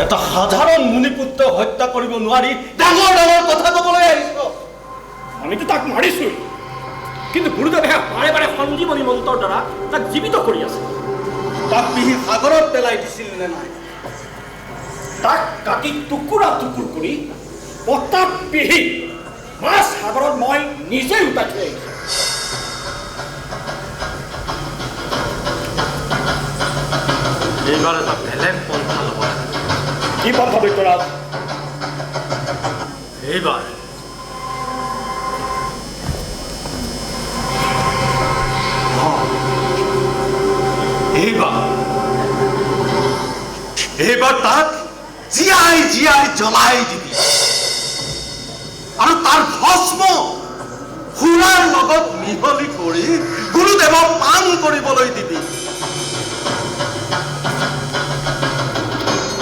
এটা সাধাৰণ মুনিপুত্ৰ হত্যা কৰিব নোৱাৰি ডাঙৰ ডাঙৰ কথা ক'বলৈ আহিছ। আমিতো তাক মাৰিছোঁ, কিন্তু গুৰুদেৱে বাৰে বাৰে সঞ্জীৱনী মন্ত্ৰৰ দ্বাৰা তাক জীৱিত কৰি আছে। তাক পিহি সাগৰত পেলাই দিছিল নে নাই? তাক কাটি টুকুৰা টুকুৰ কৰি পতাপ পিহি মাছ সাগৰত মই নিজে উটাই থৈ আহিছোঁ। এইবাৰ এটা বেলেগ পন্থা ল'ব লাগে। কি পন্থা দৈত্যৰাজ? এইবাৰ এইবাৰ তাক জীয়াই জীয়াই জ্বলাই দিবি আৰু তাৰ ভস্ম সুৰাৰ লগত মিহলি কৰি গুৰুদেৱক পান কৰিবলৈ দিবি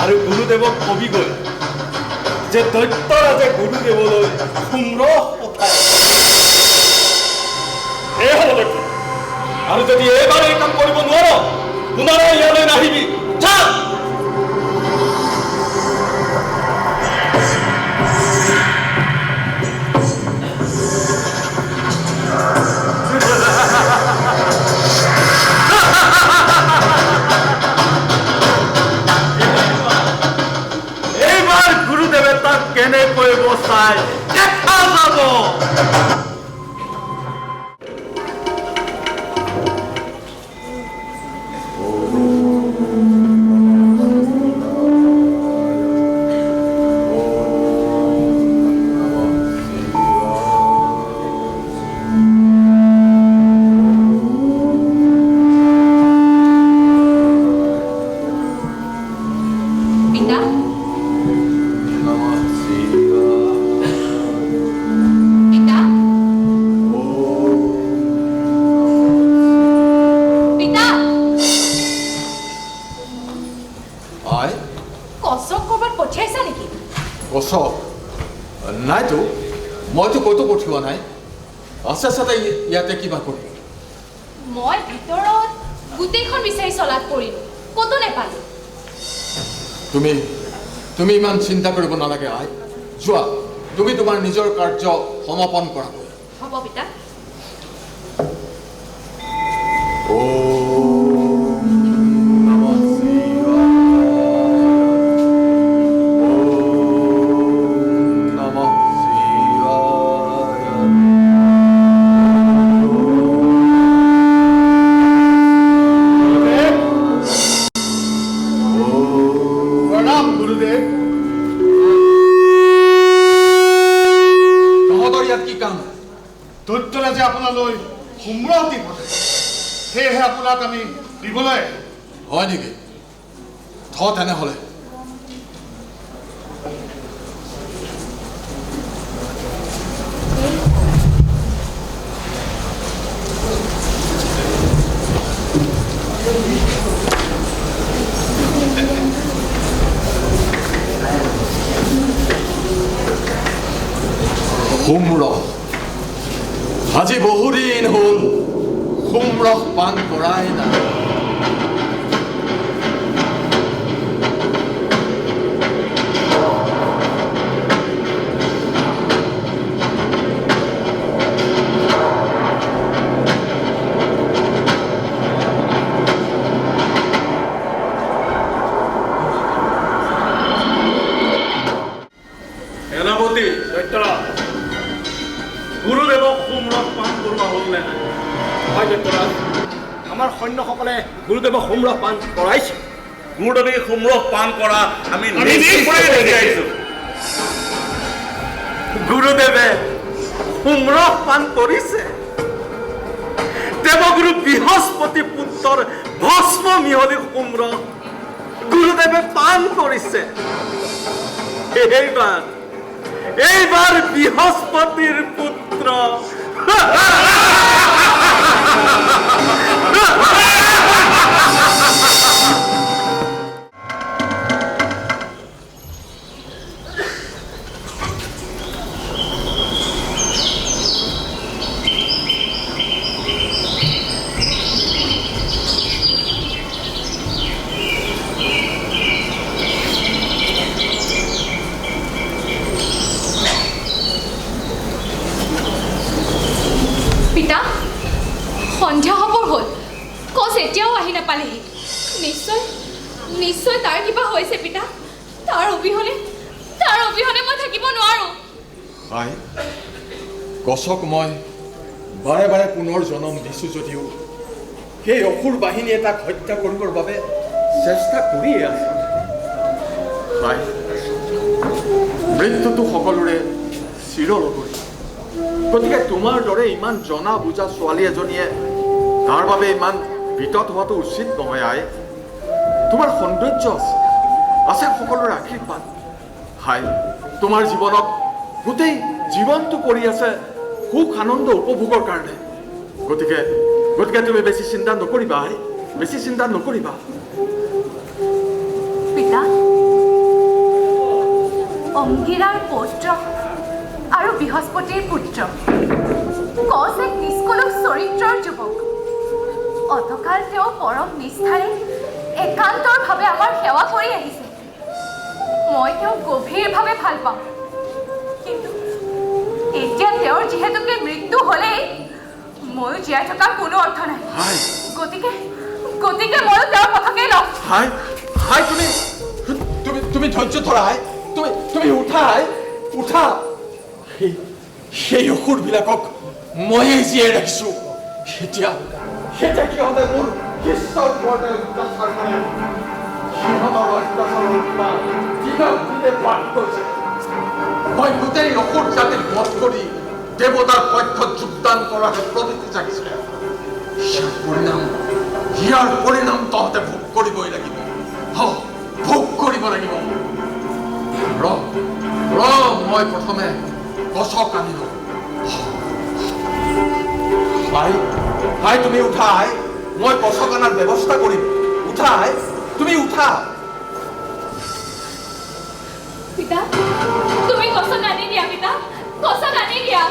আৰু গুৰুদেৱক কবিগৈ যে দৈত্যৰাজে গুৰুদেৱলৈ সুমৰস পঠায়। এই হ'ব দৈত্য। আৰু যদি এইবাৰ এই কাম কৰিব নোৱাৰ পুনৰাই ইয়ালৈ নাহিবি। যা। এইবাৰ গুৰুদেৱে তাক কেনেকৈ বচাই দেখা যাব। পিতা পিতা পিতা আই কচক ক'ৰবাত পঠিয়াইছা নেকি? কচক নাইতো, মইতো ক'তো পঠিওৱা নাই। আছে চাতে ইয়াতে কিবা কৰি মই ভিতৰত গোটেইখন বিচাৰি চলাত পৰিলোঁ, ক'তো নেপালোঁ। তুমি ইমান চিন্তা কৰিব নালাগে আই। যোৱা, তুমি তোমাৰ নিজৰ কাৰ্য সমাপন কৰা। হ'ব পিতা। প্ৰণাম গুৰুদেৱ। তহঁতৰ ইয়াত কি কাম? দৈত্যৰাজে আপোনালৈ সুমৰস দি পঠাই, সেয়েহে আপোনাক আমি দিবলৈ হয় নেকি? তেনেহ'লে সুমৰস, আজি বহুদিন হ'ল সুমৰস পান কৰাই নাই। সেনাপতি দৈত্যৰাজ, গুৰুদেৱক সুমৰস পান কৰোৱা হ'ল নে নাই? হয় দৈত্যৰাজ, আমাৰ সৈন্যসকলে গুৰুদেৱক সুমৰস পান কৰাইছে। গুৰুদেৱে সুমৰস পান কৰা আমি নিশ্চয় দেখি আহিছোঁ। গুৰুদেৱে সুমৰস পান কৰিছে। দেৱগুৰু বৃহস্পতি পুত্ৰৰ ভস্ম মিহলি সুমৰস গুৰুদেৱে পান কৰিছে। এইবাৰ বৃহস্পতিৰ পুত্ৰ পিতা নিশ্চয় তাৰ কিবা হৈছে পিতা। তাৰ অবিহনে মই থাকিব নোৱাৰো। হাই গছক মই বাৰে বাৰে পুনৰ জন্ম দিছোঁ যদিও সেই অসুৰ বাহিনীয়ে তাক হত্যা কৰিবৰ বাবে চেষ্টা কৰিয়ে আছে। হাই মৃত্যুটো সকলোৰে চিৰলগৰী। গতিকে তোমাৰ দৰে ইমান জনা বুজা ছোৱালী এজনীয়ে তাৰ বাবে ইমান বিতত হোৱাটো উচিত নহয়। আই তোমাৰ সৌন্দৰ্য আছে সকলোৰে আশীৰ্বাদ। হাই তোমাৰ জীৱনত গোটেই জীৱনটো কৰি আছে সুখ আনন্দ উপভোগৰ কাৰণে। গতিকে তুমি বেছি চিন্তা নকৰিবা। আই বেছি চিন্তা নকৰিবা। পিতা, অংগীৰাৰ পৌত্ৰ আৰু বৃহস্পতিৰ পুত্ৰ কচ এক নিষ্কলুষ চৰিত্ৰৰ যুৱক। অতকাল তেওঁ পৰম নিষ্ঠাৰে একান্তৰভাৱে আমাৰ সেৱা কৰি আহিছে। মই তেওঁক গভীৰভাৱে ভাল পাওঁ। কিন্তু এতিয়া তেওঁৰ যিহেতুকে মৃত্যু হ'লেই ময়ো জীয়াই থকাৰ কোনো অৰ্থ নাই। গতিকে ময়ো তেওঁৰ কথাকেই লওঁ। হাই তুমি ধৈৰ্য ধৰা। হাই তুমি উঠা। হাই উঠা। সেই অসুৰবিলাকক ময়ে জীয়াই ৰাখিছোঁ। এতিয়া সিহঁতে মোৰ ঈশ্বৰৰ ওপৰতে অত্যাচাৰ কৰে। সিহঁতৰ অত্যাচাৰৰ দিনক দিনে বাঢ়ি গৈছে। মই গোটেই অসুৰ জাতিক বধ কৰি দেৱতাৰ পক্ষত যোগদান কৰাহে প্ৰতিতি জাগিছে। ইয়াৰ পৰিণাম তহঁতে ভোগ কৰিবই লাগিব। ভোগ কৰিব লাগিব। মই প্ৰথমে গছক আনিলো। হাই তুমি উঠা। হাই মই গছক অনাৰ ব্যৱস্থা কৰিম। উঠা। হাই তুমি উঠা। পিতা, তুমি গছত আনি দিয়া। পিতা, গছত আনি দিয়া।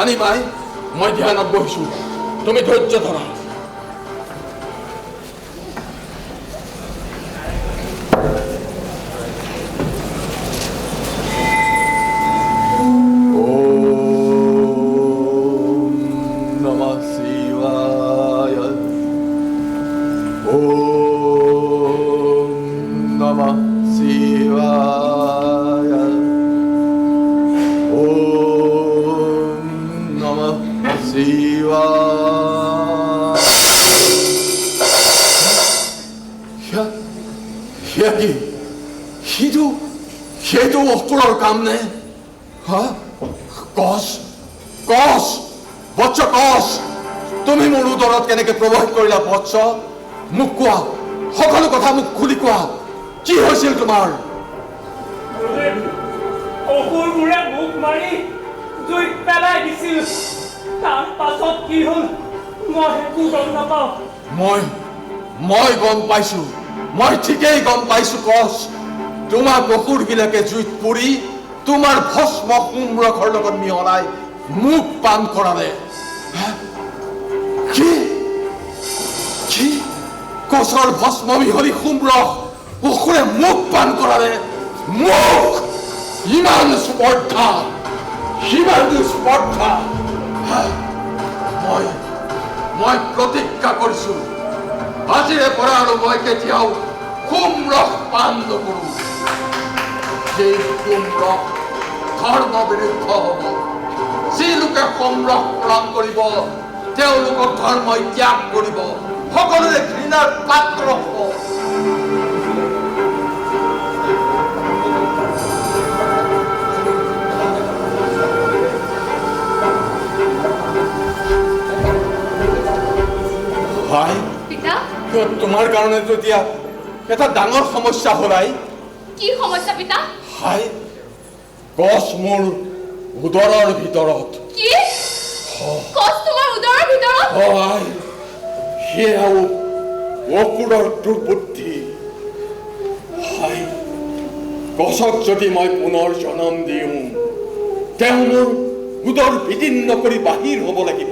আনিম আই। মই ধ্যানত বহিছো। তুমি ধৈৰ্য ধৰা। সেইটো অসুৰৰ কাম নে? কচ বৎস কচ, তুমি মোৰ উদৰত কেনেকে প্ৰৱেশ কৰিলা বৎস? মোক কোৱা, সকলো কথা মোক খুলি কোৱা। কি হৈছিল তোমাৰ? অসুৰবোৰে মোক মাৰি জুইত পেলাই দিছিল। তাৰ পাছত কি হ'ল মই একো গম নাপাওঁ। মই গম পাইছো। মই ঠিকেই গম পাইছো কচ। তোমাক অসুৰবিলাকে জুইত পুৰি তোমাৰ ভস্ম সোমৰসৰ লগত মিহলাই মোক পান কৰালে। কি কচৰ ভস্ম মিহলি সোমৰস অসুৰে মোক পান কৰালে? মোক ইমান স্পৰ্ধা! মই প্ৰতিজ্ঞা কৰিছো, আজিৰে পৰা আৰু মই কেতিয়াও সোমৰস পান নকৰো। সেই সোমৰস ধৰ্ম বিৰুদ্ধ হ'ব। যি লোকে সোমৰস প্ৰদান কৰিব তেওঁলোকক ধৰ্মই ত্যাগ কৰিব, সকলোৰে ঘৃণাৰ পাত্ৰ হ'ব। তোমাৰ কাৰণে এতিয়া এটা ডাঙৰ সমস্যা হ'ল। কি সমস্যা পিতা? কচ মোৰ উদৰৰ ভিতৰত। কি? কচ তোমাৰ উদৰৰ ভিতৰত? সেয়াও অসুৰৰ দুৰ্বুদ্ধি। কচক যদি মই পুনৰ জন্ম দিওঁ তেওঁ মোৰ উদৰ বিদীৰ্ণ কৰি বাহিৰ হ'ব লাগিব,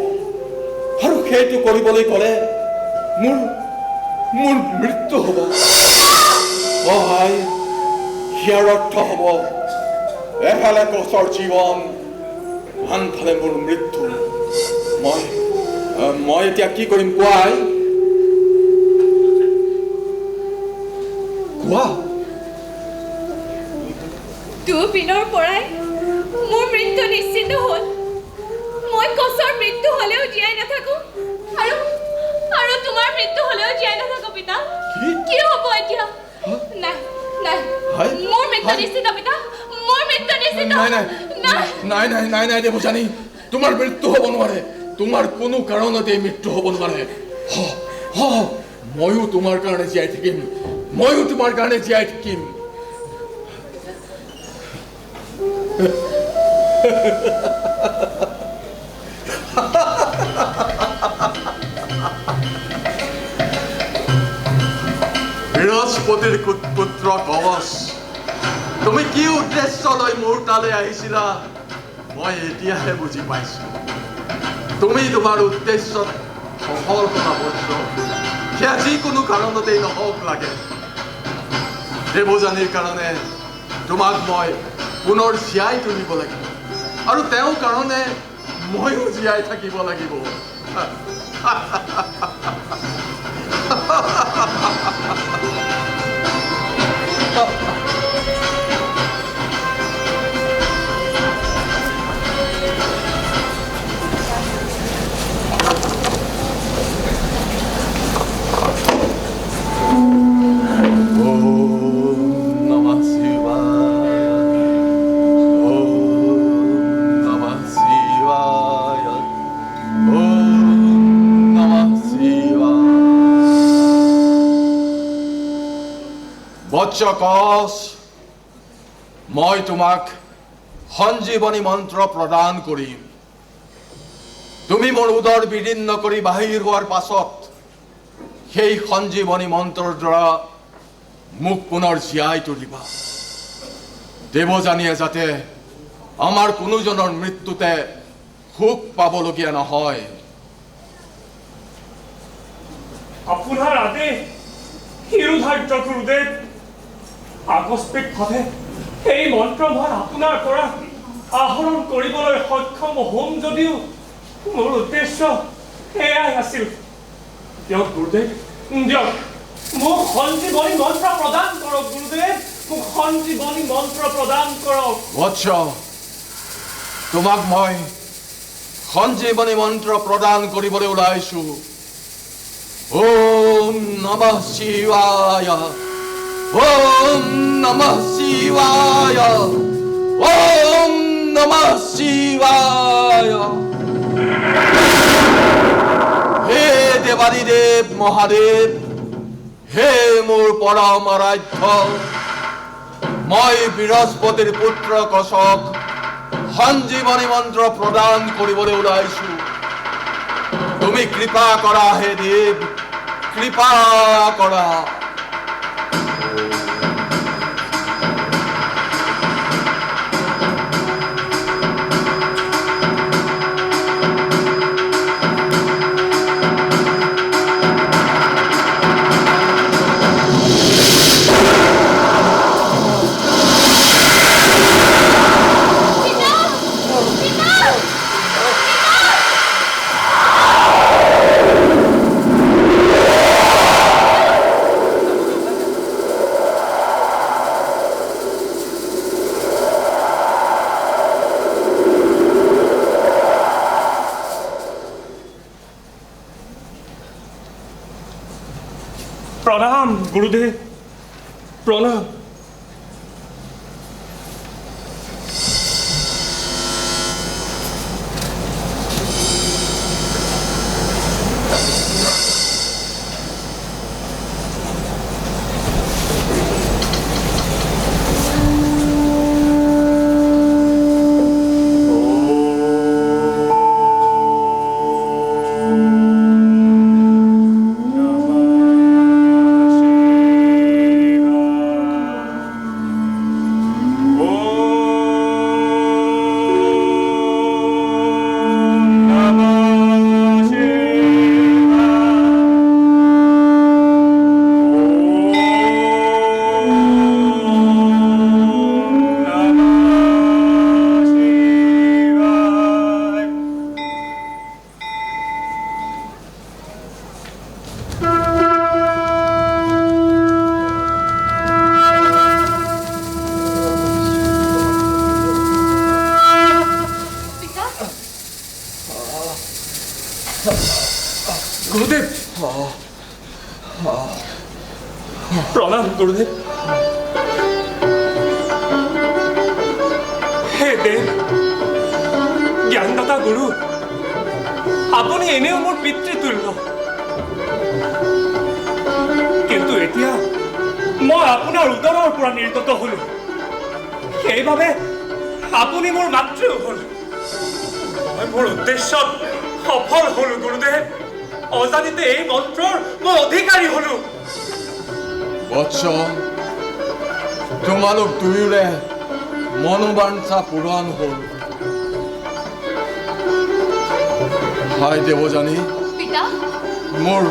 আৰু সেইটো কৰিবলৈ গ'লে মোৰ মৃত্যু হ'ব। ইয়াৰ অৰ্থ হ'ব এফালে কচৰ জীৱন, আনফালে মোৰ মৃত্যু। মই এতিয়া কি কৰিম কোৱা? কোৱা দুদিনৰ পৰাই মোৰ মৃত্যু নিশ্চিত হ'ল মই কচৰ মৃত্যু হ'লেও জীয়াই নাথাকো আৰু আৰু তোমাৰ মৃত্যু হ'লেও জীয়াই নাথাকো পিতা কি হ'ব এতিয়া নাই নাই মোৰ মৃত্যু নিশ্চিত পিতা মোৰ মৃত্যু নিশ্চিত নাই দেৱযানী তোমাৰ মৃত্যু হ'ব নোৱাৰে তোমাৰ কোনো কাৰণতে মৃত্যু হ'ব নোৱাৰে ময়ো তোমাৰ কাৰণে জীয়াই থাকিম ময়ো তোমাৰ কাৰণে জীয়াই থাকিম বৃহস্পতিৰ পুত্ৰ কবচ তুমি কি উদ্দেশ্য লৈ মোৰ তালৈ আহিছিলা মই এতিয়াহে বুজি পাইছো তুমি তোমাৰ উদ্দেশ্যত সফল হোৱা বস্তু সেয়া যিকোনো কাৰণতেই নহওক লাগে দেৱযানীৰ কাৰণে তোমাক মই পুনৰ জীয়াই তুলিব লাগিব আৰু তেওঁৰ কাৰণে ময়ো জীয়াই থাকিব লাগিব বৎস কচ মই তোমাক সঞ্জীৱনী মন্ত্ৰ প্ৰদান কৰিম তুমি মোৰ উদৰ বিদীৰ্ণ কৰি বাহিৰ হোৱাৰ পাছত সেই সঞ্জীৱনী মন্ত্ৰৰ দ্বাৰা মোক পুনৰ জীয়াই তুলিবা দেৱযানীয়ে যাতে আমাৰ কোনোজনৰ মৃত্যুতে সুখ পাবলগীয়া নহয় আপোনাৰ আদেশ শিৰোধাৰ্য গুৰুদেৱ আকস্মিকভাৱে এই মন্ত্ৰ মই আপোনাৰ পৰা আহৰণ কৰিবলৈ সক্ষম হ'ম যদিও মোৰ উদ্দেশ্য এয়াই আছিল দিয়ক গুৰুদেৱ দিয়ক মোক সঞ্জীৱনী মন্ত্ৰ প্ৰদান কৰক গুৰুদেৱ মোক সঞ্জীৱনী মন্ত্ৰ প্ৰদান কৰক বৎস তোমাক মই সঞ্জীৱনী মন্ত্ৰ প্ৰদান কৰিবলৈ ওলাইছো ওম নমঃ শিৱায় ওম নমঃ শিৱায় ওম নমঃ শিৱায় হে দেৱাদিদেৱ মহাদেৱ হে মোৰ পৰম আৰাধ্য মই বৃহস্পতিৰ পুত্ৰ কচক সঞ্জীৱনী মন্ত্ৰ প্ৰদান কৰিবলৈ ওলাইছো তুমি কৃপা কৰা হে দেৱ কৃপা কৰা প্ৰণাম গুৰুদেৱ প্ৰণাম গুৰুদেৱ প্ৰণাম গুৰুদেৱ হে দেৱ জ্ঞানদাতা গুৰু আপুনি এনেও মোৰ পিতৃতুল্য কিন্তু এতিয়া মই আপোনাৰ উদৰৰ পৰা নিৰ্গত হলো সেইবাবে আপুনি মোৰ মাতৃও হল মই মোৰ উদ্দেশ্যত সফল হলো গুৰুদেৱ অজানিতে এই মন্ত্ৰৰ মই অধিকাৰী হলো বৎস তোমালোক দুয়োৰে মনোবাঞ্ছা পূৰণ হ'ল হয় দেৱযানী পিতা মোৰ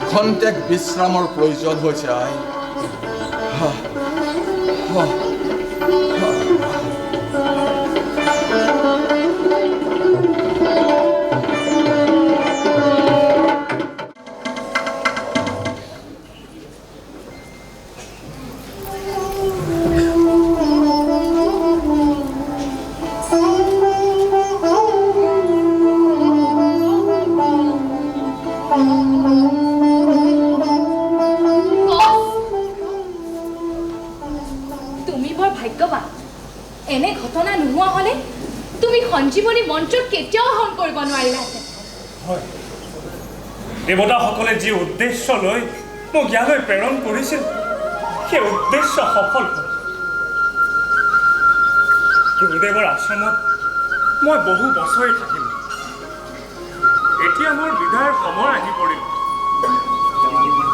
খন্তেক বিশ্ৰামৰ প্ৰয়োজন হৈছে আই তুমি বৰ ভাগ্যৱান এনে ঘটনা নোহোৱা হলে তুমি সঞ্জীৱনী মন্ত্ৰ কেতিয়াও হৰণ কৰিব নোৱাৰিলাহেঁতেন দেৱতাসকলে যি উদ্দেশ্য লৈ মোক ইয়ালৈ প্ৰেৰণ কৰিছিল সেই উদ্দেশ্য সফল হ'ল গুৰুদেৱৰ আশ্ৰমত মই বহু বছৰে থাকিলো এতিয়া মোৰ বিদায়ৰ সময় আহি পৰিল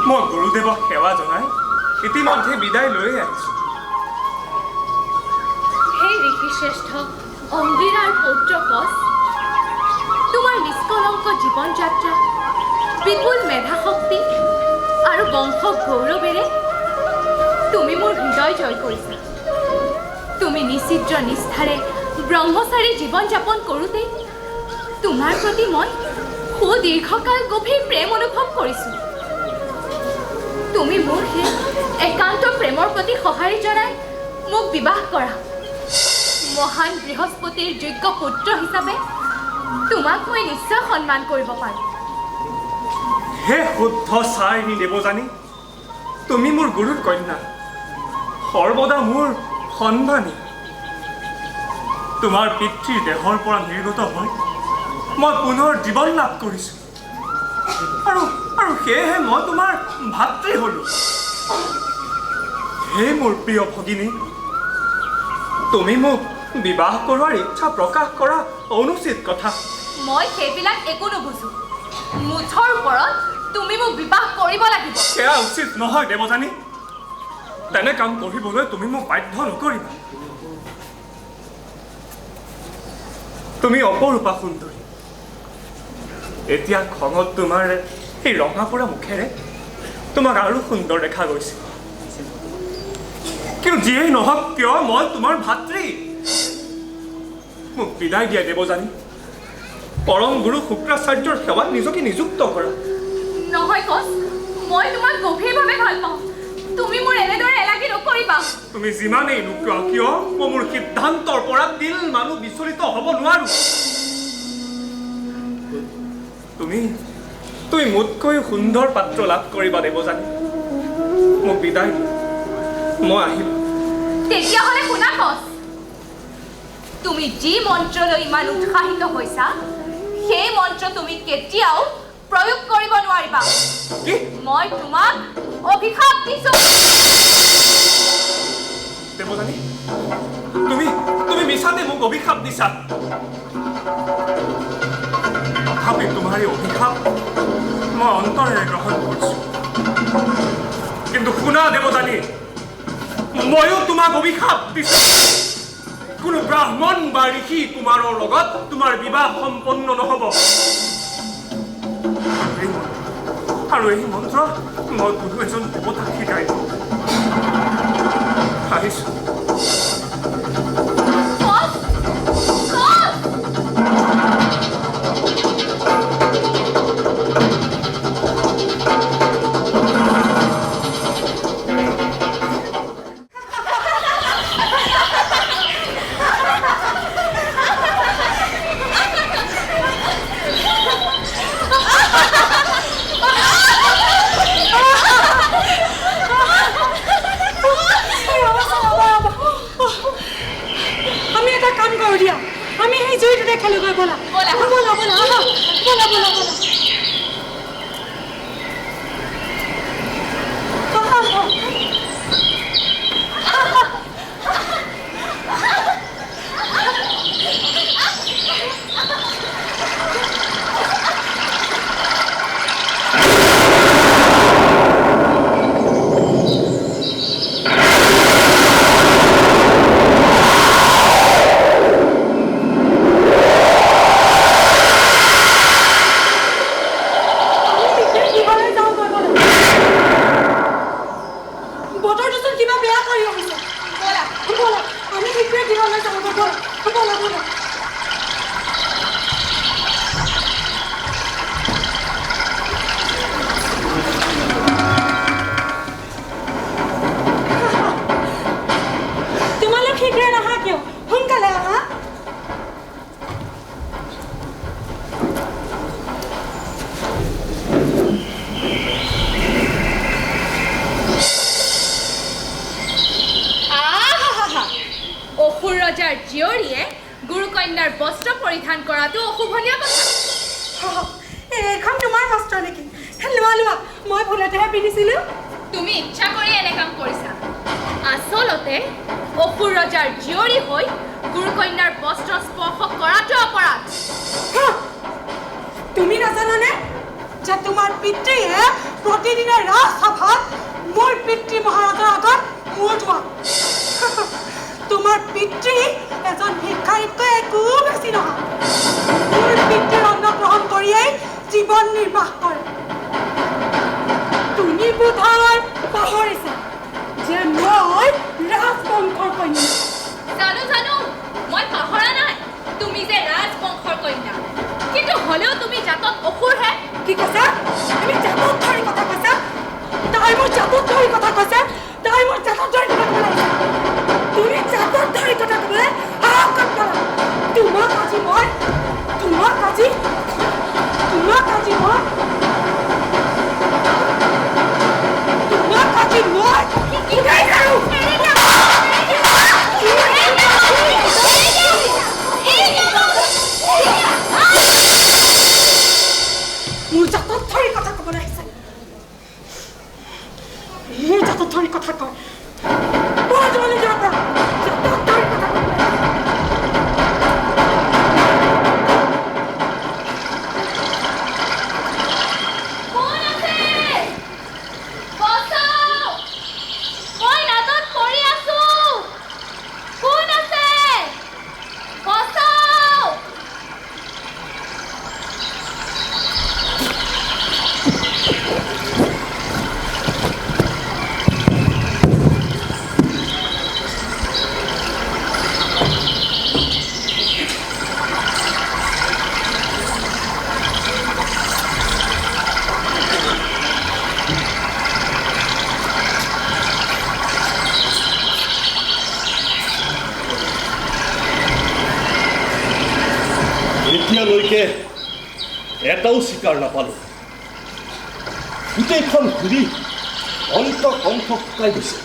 মই গুৰুদেৱক সেৱা জনাই ইতিমধ্যে বিদায় লৈ আহিছোঁ হে ঋষিশ্ৰেষ্ঠ অংগীৰাৰ পৌত্ৰ কচ তোমাৰ নিষ্কলংক জীৱন যাত্ৰা বিপুল মেধাশক্তি আৰু বংশ গৌৰৱেৰে তুমি মোৰ হৃদয় জয় কৰিছা তুমি নিচিদ্ৰ নিষ্ঠাৰে ব্ৰহ্মচাৰী জীৱন যাপন কৰোঁতে তোমাৰ প্ৰতি মই সুদীৰ্ঘকাল গভীৰ প্ৰেম অনুভৱ কৰিছোঁ তুমি মোৰ সেই একান্ত প্ৰেমৰ প্ৰতি সঁহাৰি জনাই মোক বিবাহ কৰা মহান বৃহস্পতিৰ যোগ্য পুত্ৰ হিচাপে তোমাক মই নিশ্চয় সন্মান কৰিব পাৰোঁ হে শুদ্ধ চাৰিণী দেৱযানী তুমি মোৰ গুৰুৰ কন্যা সৰ্বদা মোৰ সন্মানী তোমাৰ পিতৃৰ দেহৰ পৰা নিৰ্গত হৈ মই পুনৰ জীৱন লাভ কৰিছোঁ আৰু সেয়েহে মই তোমাৰ ভাতৃ হলো হে মোৰ প্ৰিয় ভগিনী তুমি মোক বিবাহ কৰোৱাৰ ইচ্ছা প্ৰকাশ কৰা অনুচিত কথা মই সেইবিলাক একো নুবুজো মুঠৰ ওপৰত তুমি মোক বিবাহ কৰিব লাগিব সেয়া উচিত নহয় দেৱযানী তেনে কাম কৰিবলৈ তুমি মোক বাধ্য নকৰিবা তুমি অপৰূপা সুন্দৰী এতিয়া খঙত তোমাৰ এই ৰঙা পৰা মুখেৰে তোমাক আৰু সুন্দৰ দেখা গৈছে কিন্তু যিয়েই নহওক কিয় মই তোমাৰ ভাতৃ মোক বিদায় দিয়া দেৱযানী পৰম গুৰু শুক্ৰাচাৰ্যৰ সেৱাত নিজকে নিযুক্ত কৰা নহয় কচ মই তোমাক গভীৰভাৱে ভাল পাওঁ তুমি মোৰ এনেদৰে এলাগি নকৰিবা তুমি যিমানেই নোকোৱা কিয় মই মোৰ সিদ্ধান্তৰ পৰা তিল মানুহ বিচলিত হ'ব নোৱাৰো তুমি মোতকৈ সুন্দৰ পাত্ৰ লাভ কৰিবা দেৱযানী মোক বিদায় মই আহিম তেতিয়াহ'লে শুনা কচ তুমি যি মন্ত্ৰলৈ ইমান উৎসাহিত হৈছা সেই মন্ত্ৰ তুমি কেতিয়াও প্ৰয়োগ কৰিব নোৱাৰিবা মই তোমাক অভিশাপ দিছো দেৱযানী তুমি মিছাতে মোক অভিশাপ দিছা তথাপি তোমাৰ এই অভিশাপ মই অন্তৰেৰে গ্ৰহণ কৰিছো কিন্তু শুনা দেৱযানী ময়ো তোমাক অভিশাপ দিছো কোনো ব্ৰাহ্মণ বা ঋষি কুমাৰৰ লগত তোমাৰ বিবাহ সম্পন্ন নহ'ব আৰু এই মন্ত্ৰ মই কোনো এজন দেৱতাক শিকাই আহিছো খেলোগৈ ব'লা ব'লা। ব'লা ব'লা আহা ব'লা ব'লা ব'লা ৰজাৰ জীয়ৰীয়ে গুৰুকন্যাৰ বস্ত্ৰ পৰিধান কৰাটো অশোভনীয় কথা। এইখন তোমাৰ বস্ত্ৰ নেকি? লোৱা লোৱা, মই ভুলতেহে পিন্ধিছিলোঁ। তুমি ইচ্ছা কৰি এনে কাম কৰিছা। আচলতে অসুৰ ৰজাৰ জীয়ৰী হৈ গুৰুকন্যাৰ বস্ত্ৰ স্পৰ্শ কৰাটো অপৰাধ। তুমি নাজানানে যে তোমাৰ পিতৃয়ে প্ৰতিদিনে ৰাজসভাত মোৰ পিতৃ মহাৰাজৰ আগত মূৰ ধোৱা? তোমাৰ পিতৃ এজন ভিক্ষাৰীতকৈ একো বেছি নহয়। মোৰ পিতৃৰ অন্ন গ্ৰহণ কৰিয়েই জীৱন নিৰ্বাহ কৰে। তুমি বোধহয় পাহৰিছা যে মই ৰাজবংশৰ কন্যা। জানো জানো, মই পাহৰা নাই তুমি যে ৰাজবংশৰ কন্যা, কিন্তু হ'লেও তুমি জাতত অসুৰহে। কি কৈছা? তুমি জাতত ধৰি কথা কৈছা? তাই মোৰ জাতত ধৰি কথা কৈছে? তাই মোৰ জাতত ধৰি কথা কৈছে? তুমি জাতত ধৰি কথা ক'বলৈ সাহস কৰা? তোমাক আজি মই মোৰ জাতত ধৰি কথা ক'বলৈ আহিছে। মোৰ জাতত ধৰি কথা কয়। এতিয়ালৈকে এটাও চিকাৰ নাপালোঁ। গোটেইখন ঘূৰি অন্ত কণ্ঠ শুকাই গৈছে।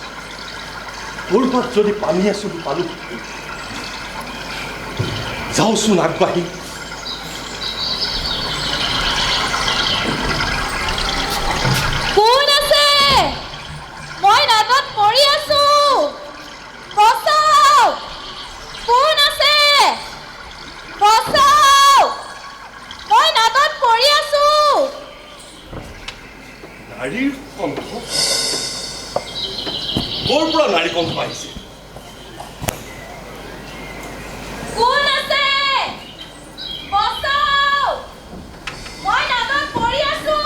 ক'ৰবাত যদি পানী আছে পালোঁ, যাওঁচোন আগবাঢ়ি। কোন আছে? মই নাটত পৰি আছো। বচাওক! কোন আছে? বচাওক! মই নাটত পৰি আছো। নাৰীৰ কণ্ঠ? ক'ৰ পৰা নাৰী কণ্ঠ আহিছে? কোন আছে? বচাওক! মই নাটত পৰি আছো।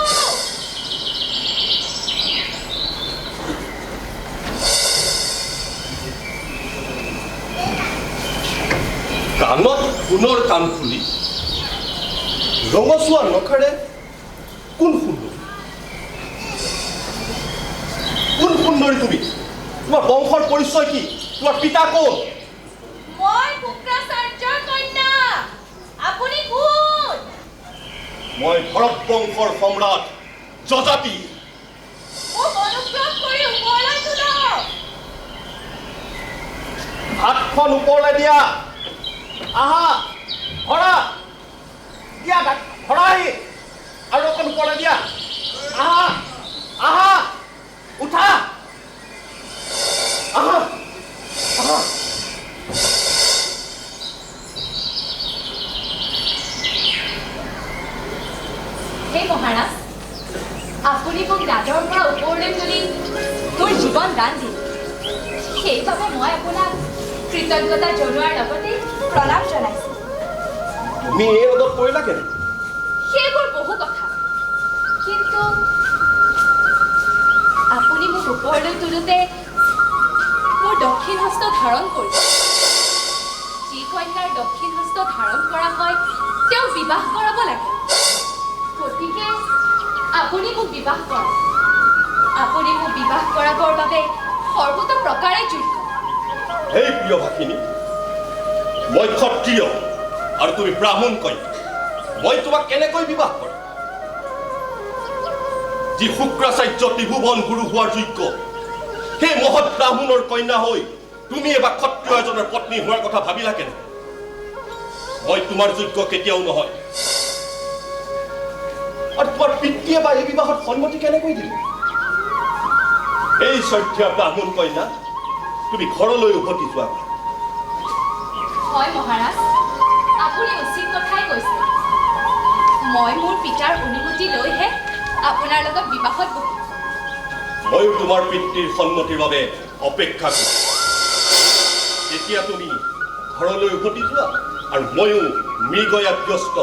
কাণত সোণৰ কাণ ফুলি ৰঙচুৱা নখেৰে কোন সুন্দৰী? কোন সুন্দৰী তুমি? তোমাৰ বংশৰ পৰিচয় কি? তোমাৰ পিতা কোন? মই শুক্ৰাচাৰ্যৰ কন্যা। আপুনি কোন? মই ভৰত বংশৰ সম্ৰাট যযাতি। মোক অনুগ্ৰহ কৰি ওপৰলৈ তোলক। হাতখন ওপৰলৈ দিয়া। আহা। ভৰা দিয়া ভৰা আহি আৰু অকণ ওপৰলৈ দিয়া আহা আহা উঠা আহা আহা হে মহাৰাজ, আপুনি মোক দাঁতৰ পৰা ওপৰলৈ তুলি মোৰ জীৱন দান দিলে। সেইবাবে মই আপোনাক কৃতজ্ঞতা জনোৱাৰ লগতে প্ৰণাম জনাইছোঁ। তুমি এই ৰ'দত পৰিলা কেনে? সেইবোৰ বহু কথা, কিন্তু আপুনি মোক ওপৰলৈ তোলোতে মোৰ দক্ষিণ হস্ত ধাৰণ কৰিছে। যি কন্যাৰ দক্ষিণ হস্ত ধাৰণ কৰা হয় তেওঁ বিবাহ কৰাব লাগে। গতিকে আপুনি মোক বিবাহ কৰক। আপুনি মোক বিবাহ কৰাবৰ বাবে সৰ্বতো প্ৰকাৰে যোগ্য। এই প্ৰিয় ভাষিনী, মই ক্ষত্ৰিয় আৰু তুমি ব্ৰাহ্মণ কন্যা। মই তোমাক কেনেকৈ বিবাহ কৰিম? যি শুক্ৰাচাৰ্য ত্ৰিভুৱন গুৰু হোৱাৰ যোগ্য, সেই মহৎ ব্ৰাহ্মণৰ কন্যা হৈ তুমি এবাৰ ক্ষত্ৰিয় এজনৰ পত্নী হোৱাৰ কথা ভাবিলা কেনে? মই তোমাৰ যোগ্য কেতিয়াও নহয়। আৰু তোমাৰ পিতৃয়ে বা এই বিবাহত সন্মতি কেনেকৈ দিলে? এই শ্ৰদ্ধা ব্ৰাহ্মণ কন্যা, তুমি ঘৰলৈ উভতি যোৱা। হয় মহাৰাজ, আপুনি উচিত কথাই কৈছে। মই মোৰ পিতাৰ অনুমতি লৈহে আপোনাৰ লগত বিবাহত বহিম। ময়ো তোমাৰ পিতৃৰ সন্মতিৰ বাবে অপেক্ষা কৰিম। এতিয়া তুমি ঘৰলৈ উভতি যোৱা আৰু ময়ো মৃগয়াত ব্যস্ত।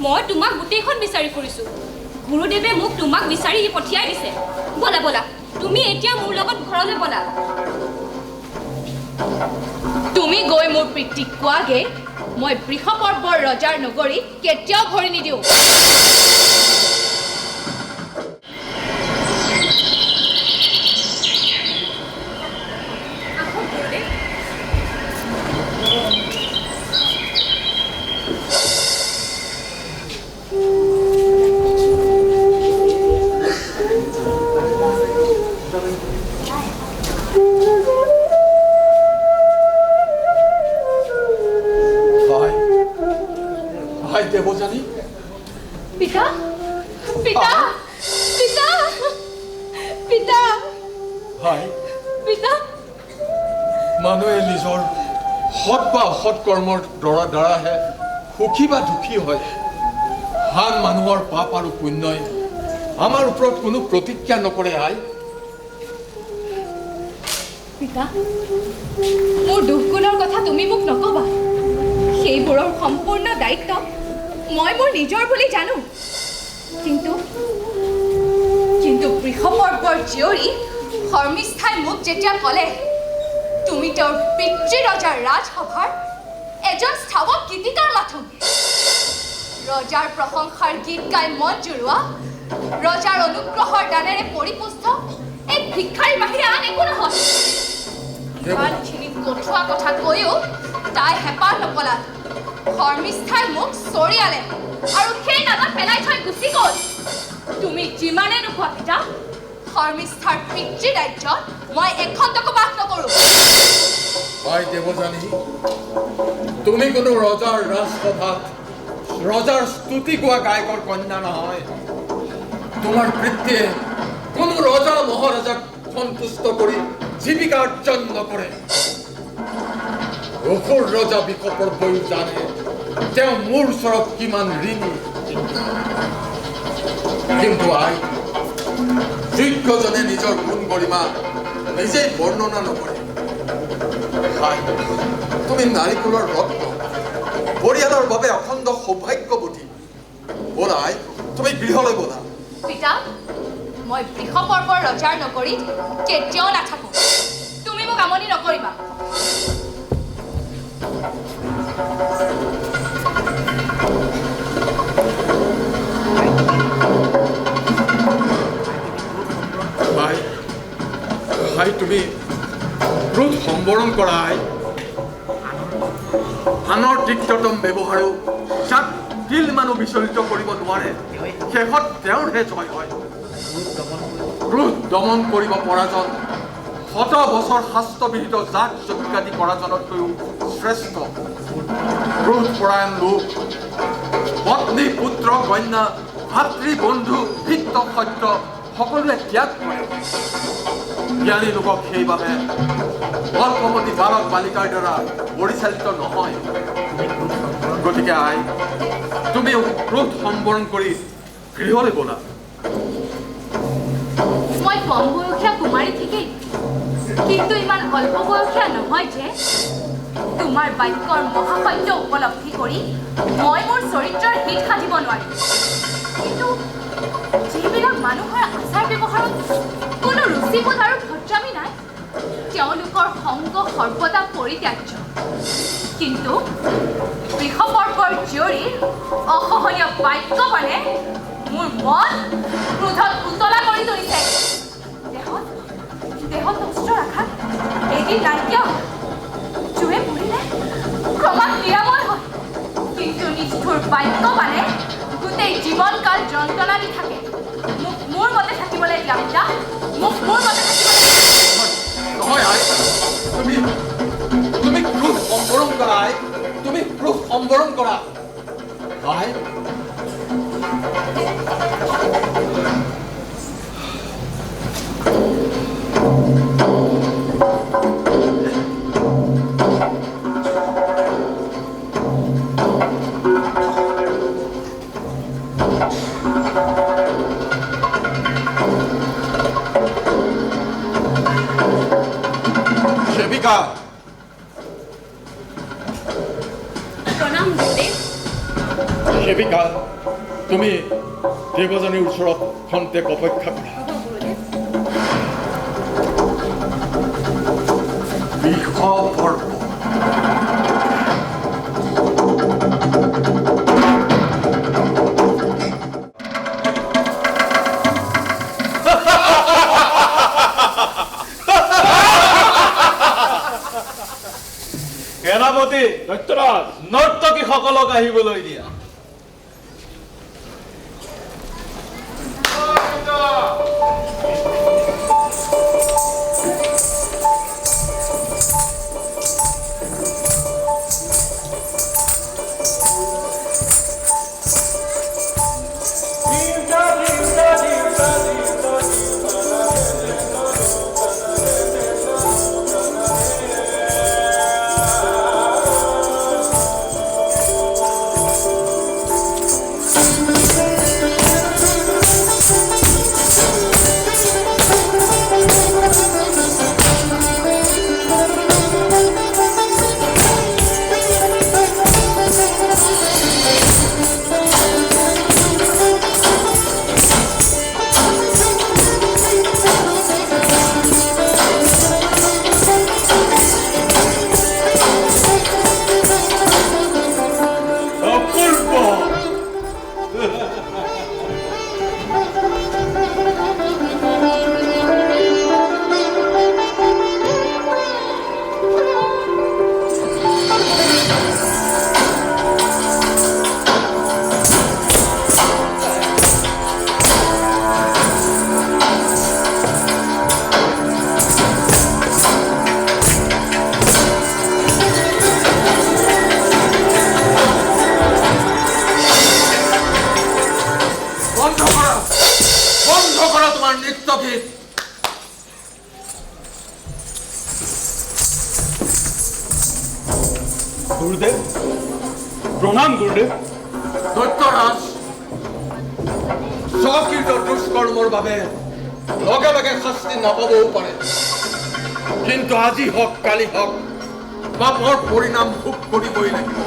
মই তোমাক গোটেইখন বিচাৰি ফুৰিছোঁ। গুৰুদেৱে মোক তোমাক বিচাৰি পঠিয়াই দিছে। বলা বলা, তুমি এতিয়া মোৰ লগত ঘৰলৈ বলা। তুমি গৈ মোৰ পিতৃক কোৱাগে মই বৃষপৰ্বৰ ৰজাৰ নগৰী কেতিয়াও ভৰি নিদিওঁ। দেৱযানী, পিতা পিতা পিতা পিতা ভাই, পিতা মানুহে নিজৰ সৎ বা অসৎ কৰ্মৰ দ্বাৰাহে সুখী বা দুখী হয়। আন মানুহৰ পাপ আৰু পুণ্যই আমাৰ ওপৰত কোনো প্ৰতিক্ৰিয়া নকৰে। আই পিতা, মোৰ দুখ গুণৰ কথা তুমি মোক নকবা। সেইবোৰৰ সম্পূৰ্ণ দায়িত্ব মই মোৰ নিজৰ বুলি জানো। কিন্তু বৃষপৰ্বৰ জীয়ৰী শৰ্মিষ্ঠাই মোক যেতিয়া ক'লে তুমি তেওঁৰ পিতৃ ৰজাৰ ৰাজসভাৰ এজন স্থাৱক গীতিকাৰ মাথোন, ৰজাৰ প্ৰশংসাৰ গীত গাই মন জুৰোৱা, ৰজাৰ অনুগ্ৰহৰ দানেৰে পৰিপুষ্ট এক ভিক্ষাৰীৰ বাহিৰে আন একো নহয়। ইমানখিনি কঠোৱা কথা কৈও তাই হেঁপাহ নপলাল। শৰ্মিষ্ঠাই মোক চৰিয়ালে আৰু সেই নামত পেলাই থৈ গুচি গ'ল। তুমি যিমানে নোখোৱা পিতা, শৰ্মিষ্ঠাৰ পিতৃ ৰাজ্যত মই এখন্তকো বাস নকৰোঁ। ভাই দেৱযানী, তুমি কোনো ৰজাৰ ৰাজসভাত ৰজাৰ স্তুতি গোৱা গায়কৰ কন্যা নহয়। তোমাৰ পিতৃয়ে কোনো ৰজা মহাৰাজাক সন্তুষ্ট কৰি জীৱিকা অৰ্জন নকৰে। অসুৰ ৰজা বৃষপৰ্বই জানে তেওঁ মোৰ ওচৰত কিমান ঋণী। কিন্তু আই, যোগ্যজনে নিজৰ গুণ গৰিমা নিজেই বৰ্ণনা নকৰে। তুমি নাৰিকলৰ ৰত্ন, পৰিয়ালৰ বাবে অখণ্ড সৌভাগ্যৱতী। ব'লা আই, তুমি গৃহলৈ ব'লা। পিতা, মই বৃষপৰ্বৰ ৰজাৰ নগৰীত কেতিয়াও নাথাকো। তুমি মোক আমনি নকৰিবা। ভাই তুমি ক্ৰোধ সম্বৰণ কৰা আই। আনৰ তিক্ততম ব্যৱহাৰেও যাক তিল মানুহ বিচলিত কৰিব নোৱাৰে, শেষত তেওঁৰহে জয় হয়। ক্ৰোধ দমন কৰিব পৰাজন শত বছৰ শাস্ত্ৰবিহিত জাক যজ্ঞাদি কৰাজনতকৈও শ্ৰেষ্ঠ। ক্ৰোধ পৰায়ণ লোক পত্নী, পুত্ৰ, কন্যা, ভাতৃ, বন্ধু, ভিত্ত, সত্য সকলোৱে ত্যাগ কৰে। জ্ঞানী লোকক সেইবাবে অল্পমতী বালক বালিকাৰ দ্বাৰা পৰিচালিত নহয়। গতিকে আই, তুমি ক্ৰোধ সম্বৰণ কৰি গৃহলৈ ব'লা। মই কম বয়সীয়া কুমাৰী ঠিকেই, কিন্তু ইমান অল্প বয়সীয়া নহয় যে তোমাৰ বাক্যৰ মহাসত্য উপলব্ধি কৰি মই মোৰ চৰিত্ৰৰ হিত সাধিব নোৱাৰিম। কিন্তু যিবিলাক মানুহৰ আচাৰ ব্যৱহাৰত কোনো ৰুচিবোধ আৰু ভদ্ৰামী নাই, তেওঁলোকৰ সংগ সৰ্বদা পৰিত্যাজ্য। কিন্তু বৃষপৰ্বৰ জীয়ৰীৰ অসহনীয় বাক্যবাণে মোৰ মন ক্ৰোধত উতলা কৰি তুলিছে। দেহত অস্ত্ৰৰ আঘাত এদিন নাইকিয়া হয়, জুয়ে পুৰিলে ক্ৰমাৎ নিৰাময় হয়, কিন্তু নিষ্ঠুৰ বাক্যবাণে গোটেই জীৱনকাল যন্ত্ৰণা দি থাকে। মোক মোৰ মতে থাকিবলৈ দিয়া পিতা, মোক মোৰ মতে থাকিবলৈ নহয় আই, তুমি ক্ৰোধ সম্বৰণ কৰা আই, তুমি ক্ৰোধ সম্বৰণ কৰা আই। সেবিকা, প্ৰণাম গুৰুদেৱ। সেবিকা, তুমি দেৱযানীৰ ওচৰত খন্তেক অপেক্ষা কৰা। বৃষপৰ্ব সেনাপতি দৈত্যৰাজ, নৰ্তকীসকলক আহিবলৈ দিয়া। গুৰুদেৱ, প্ৰণাম গুৰুদেৱ। দৈত্যৰাজ, স্বকৃত দুষ্কৰ্মৰ বাবে লগে লগে শাস্তি নাপাবও পাৰে, কিন্তু আজি হওক কালি হওক পাপৰ পৰিণাম ভোগ কৰিবই লাগিব।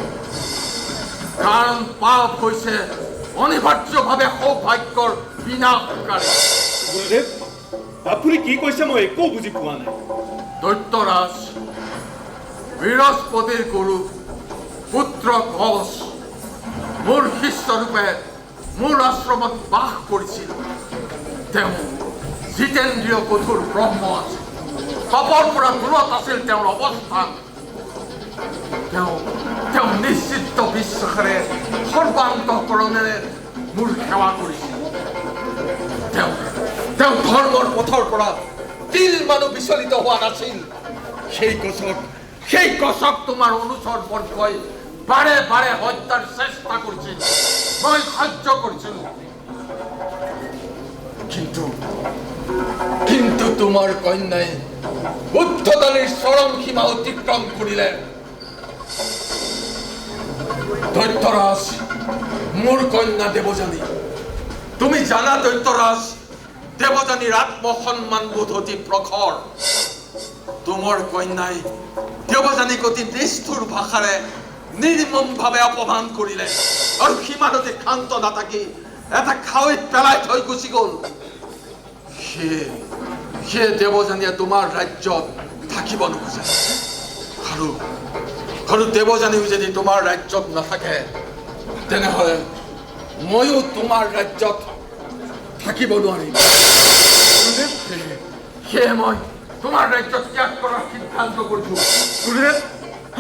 কাৰণ পাপ হৈছে অনিবাৰ্যভাৱে সৌভাগ্যৰ বিনাশকাৰী। গুৰুদেৱ আপুনি কি কৈছে মই একো বুজি পোৱা নাই। দৈত্যৰাজ বৃহস্পতিৰ গুৰু পুত্ৰ কচ মোৰ শিষ্যৰূপে মোৰ আশ্ৰমত বাস কৰিছিল। তেওঁ জিতেন্দ্ৰীয় কঠোৰ ব্ৰহ্ম আছিল, পাপৰ পৰা দূৰত আছিল তেওঁৰ অৱস্থান। তেওঁ নিশ্চিত বিশ্বাসেৰে সৰ্বান্তঃকৰণেৰে মোৰ সেৱা কৰিছিল। তেওঁ ধৰ্মৰ পথৰ পৰা তিল মানুহ বিচলিত হোৱা নাছিল। সেই গছক তোমাৰ অনুচৰ বৰ্গই বাৰে বাৰে হত্যাৰ চেষ্টা কৰিছিল, মই সহ্য কৰিছিল। কিন্তু তোমাৰ কন্যাই উদ্ধতানিৰ চৰম সীমা অতিক্ৰম কৰিলে। দৈত্যৰাজ মোৰ কন্যা দেৱযানী, তুমি জানা দৈত্যৰাজ দেৱযানীৰ আত্মসন্মান বোধ অতি প্ৰখৰ। তোমাৰ কন্যাই দেৱযানীক অতি নিষ্ঠুৰ ভাষাৰে নিৰ্মমভাৱে অপমান কৰিলে আৰু সীমানতে ক্ষান্ত নাথাকি এটা খাৱৈত পেলাই থৈ গুচি গ'ল। সেয়ে দেৱযানীয়ে তোমাৰ ৰাজ্যত থাকিব নোখোজে। আৰু দেৱযানীও যদি তোমাৰ ৰাজ্যত নাথাকে, তেনেহ'লে ময়ো তোমাৰ ৰাজ্যত থাকিব নোৱাৰিম। সেয়ে মই তোমাৰ ৰাজ্য ত্যাগ কৰাৰ সিদ্ধান্ত কৰিছো। গুৰুদেৱ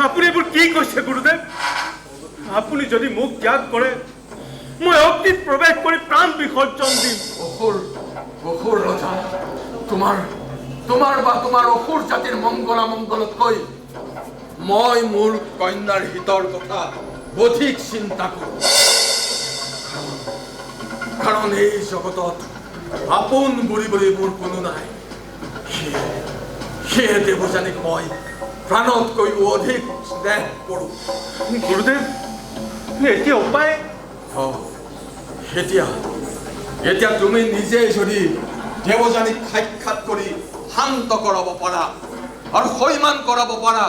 আপুনি এইবোৰ কি কৈছে? গুৰুদেৱ আপুনি যদি মোক ত্যাগ কৰে, মই অগ্নিত প্ৰৱেশ কৰি প্ৰাণ বিসৰ্জন দিম। অসুৰ ৰজা, তোমাৰ বা তোমাৰ অসুৰ জাতিৰ মংগলতকৈ মই মোৰ কন্যাৰ হিতৰ কথা অধিক চিন্তা কৰোঁ। কাৰণ এই জগতত আপোন বুলিবলৈ মোৰ কোনো নাই। সেয়ে দেৱযানীক মই প্ৰাণতকৈও অধিক স্নেহ কৰোঁ। গুৰুদেৱ এতিয়া উপায়? এতিয়া তুমি নিজে যদি দেৱযানীক সাক্ষাৎ কৰি শান্ত কৰাব পাৰা আৰু সৈমান কৰাব পাৰা,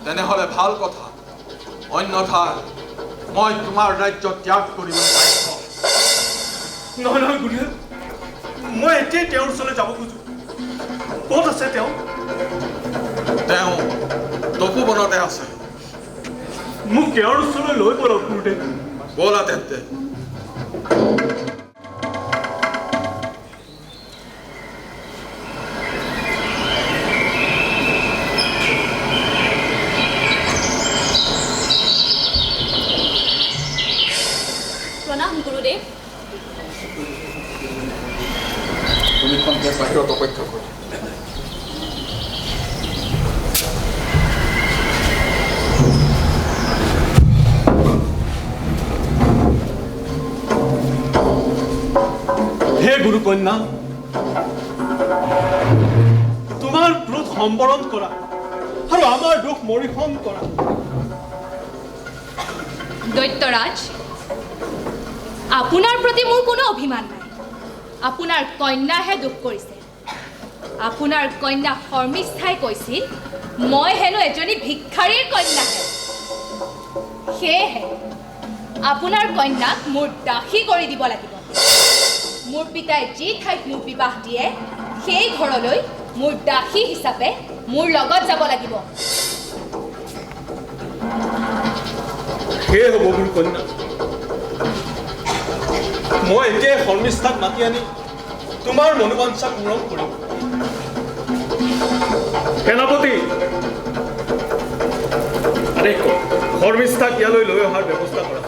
তেনেহ'লে ভাল কথা। অন্যথা মই তোমাৰ ৰাজ্য ত্যাগ কৰিবলৈ বাধ্য। নহয় গুৰুদেৱ, মই এতিয়াই তেওঁৰ ওচৰলৈ যাব খোজো। ক'ত আছে তেওঁ? তেওঁ তপোবনতে আছে। মোক তেওঁৰ ওচৰলৈ লৈ বলক গুৰুদেৱ। ব'লা তেন্তে। প্ৰণাম গুৰুদেৱ। তুমি সন্ধিয়া বাহিৰত অপেক্ষা কৰা। হে গুৰুকন্যা, তোমাৰ ক্ৰোধ সম্বৰণ কৰা আৰু আমাৰ দুখ মৰিহন কৰা। দৈত্যৰাজ, আপোনাৰ প্ৰতি মোৰ কোনো অভিমান নাই। আপোনাৰ কন্যাহে দুখ কৰিছে। আপোনাৰ কন্যা শৰ্মিষ্ঠাই কৈছিল মই হেনো এজনী ভিক্ষাৰীৰ কন্যাহে। সেয়েহে আপোনাৰ কন্যাক মোৰ দাসী কৰি দিব লাগিব। মোৰ পিতাই যি ঠাইত মোক বিবাহ দিয়ে, সেই ঘৰলৈ মোৰ দাসী হিচাপে মোৰ লগত যাব লাগিব। সেয়ে হ'ব গুৰুকন্যা। মই এতিয়াই শৰ্মিষ্ঠাক মাতি আনি তোমাৰ মনোবাঞ্ছা পূৰণ কৰিম। সেনাপতি, আদেশ কৰ, শৰ্মিষ্ঠাক ইয়ালৈ লৈ অহাৰ ব্যৱস্থা কৰা।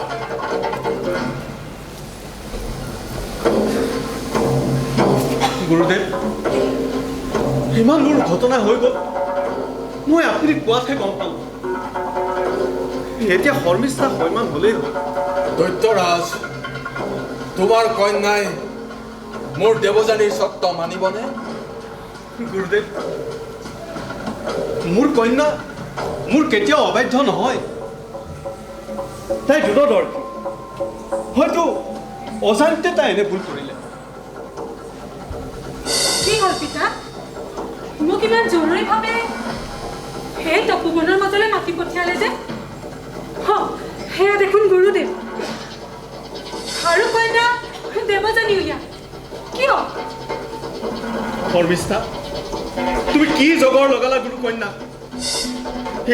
গুৰুদেৱ, ইমানবোৰ ঘটনা হৈ গ'ল, মই আপুনি কোৱাতহে গম পালোঁ। এতিয়া শৰ্মিষ্ঠা সৈমান হ'লেই হ'ল। দৈত্যৰাজ, তোমাৰ কন্যাই মোৰ দেৱযানীৰ চৰ্ত মানিবনে? গুৰুদেৱ, মোৰ কন্যা মোৰ কেতিয়াও অবাধ্য নহয়। তাই দূৰদৰ্শী, হয়তো অজান্তে তাই এনে ভুল কৰিলে। কি হ'ল পিতা? মোক ইমান জৰুৰীভাৱে সেই তপোবনৰ মাজলৈ মাতি পঠিয়ালে যে? সেয়া দেখোন গুৰু শৰ্মিষ্ঠা, তুমি কি জগৰ লগালা গুৰু কন্যা?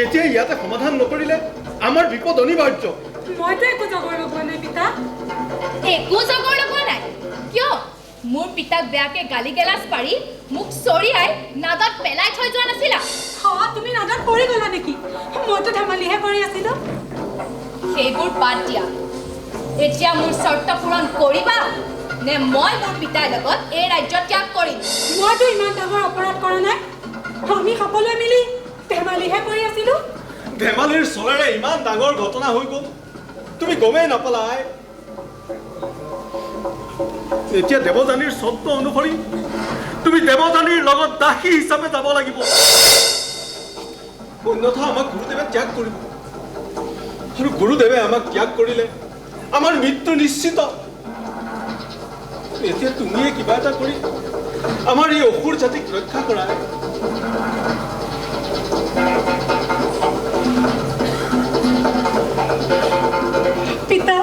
এতিয়া ইয়াতে সমাধান নকৰিলে আমাৰ বিপদ অনিবাৰ্য। মইতো একো জগৰ লগোৱা নাই পিতা। একো জগৰ লগোৱা নাই? কিয়? মোৰ পিতাক বেয়াকে গালি গেলাজ পাৰি মোক চৰিয়াই নাদত পেলাই থৈ যোৱা নাছিলা? তুমি নাদত পৰি গলা নেকি? মইতো ধেমালিহে কৰি আছিলো। সেইবোৰ বাদ দিয়া। এতিয়া মোৰ চৰ্ত পূৰণ কৰিবা নে মই মোৰ পিতাৰ লগত এই ৰাজ্য ত্যাগ কৰিম? মইতো ইমান ডাঙৰ অপৰাধ কৰা নাই। আমি সকলোৱে মিলি ধেমালিহে কৰি আছিলো। ধেমালিৰ চলেৰে ইমান ডাঙৰ ঘটনা হৈ গ'ল, তুমি গমেই নাপালা। এতিয়া দেৱযানীৰ শব্দ অনুসৰি তুমি দেৱযানীৰ লগত দাসী হিচাপে যাব লাগিব, অন্যথা আমাক গুৰুদেৱে ত্যাগ কৰিব। আৰু গুৰুদেৱে আমাক ত্যাগ কৰিলে আমাৰ মৃত্যু নিশ্চিত। এতিয়া তুমিয়ে কিবা এটা কৰি আমাৰ এই অসুৰ জাতিক ৰক্ষা কৰা। পিতা,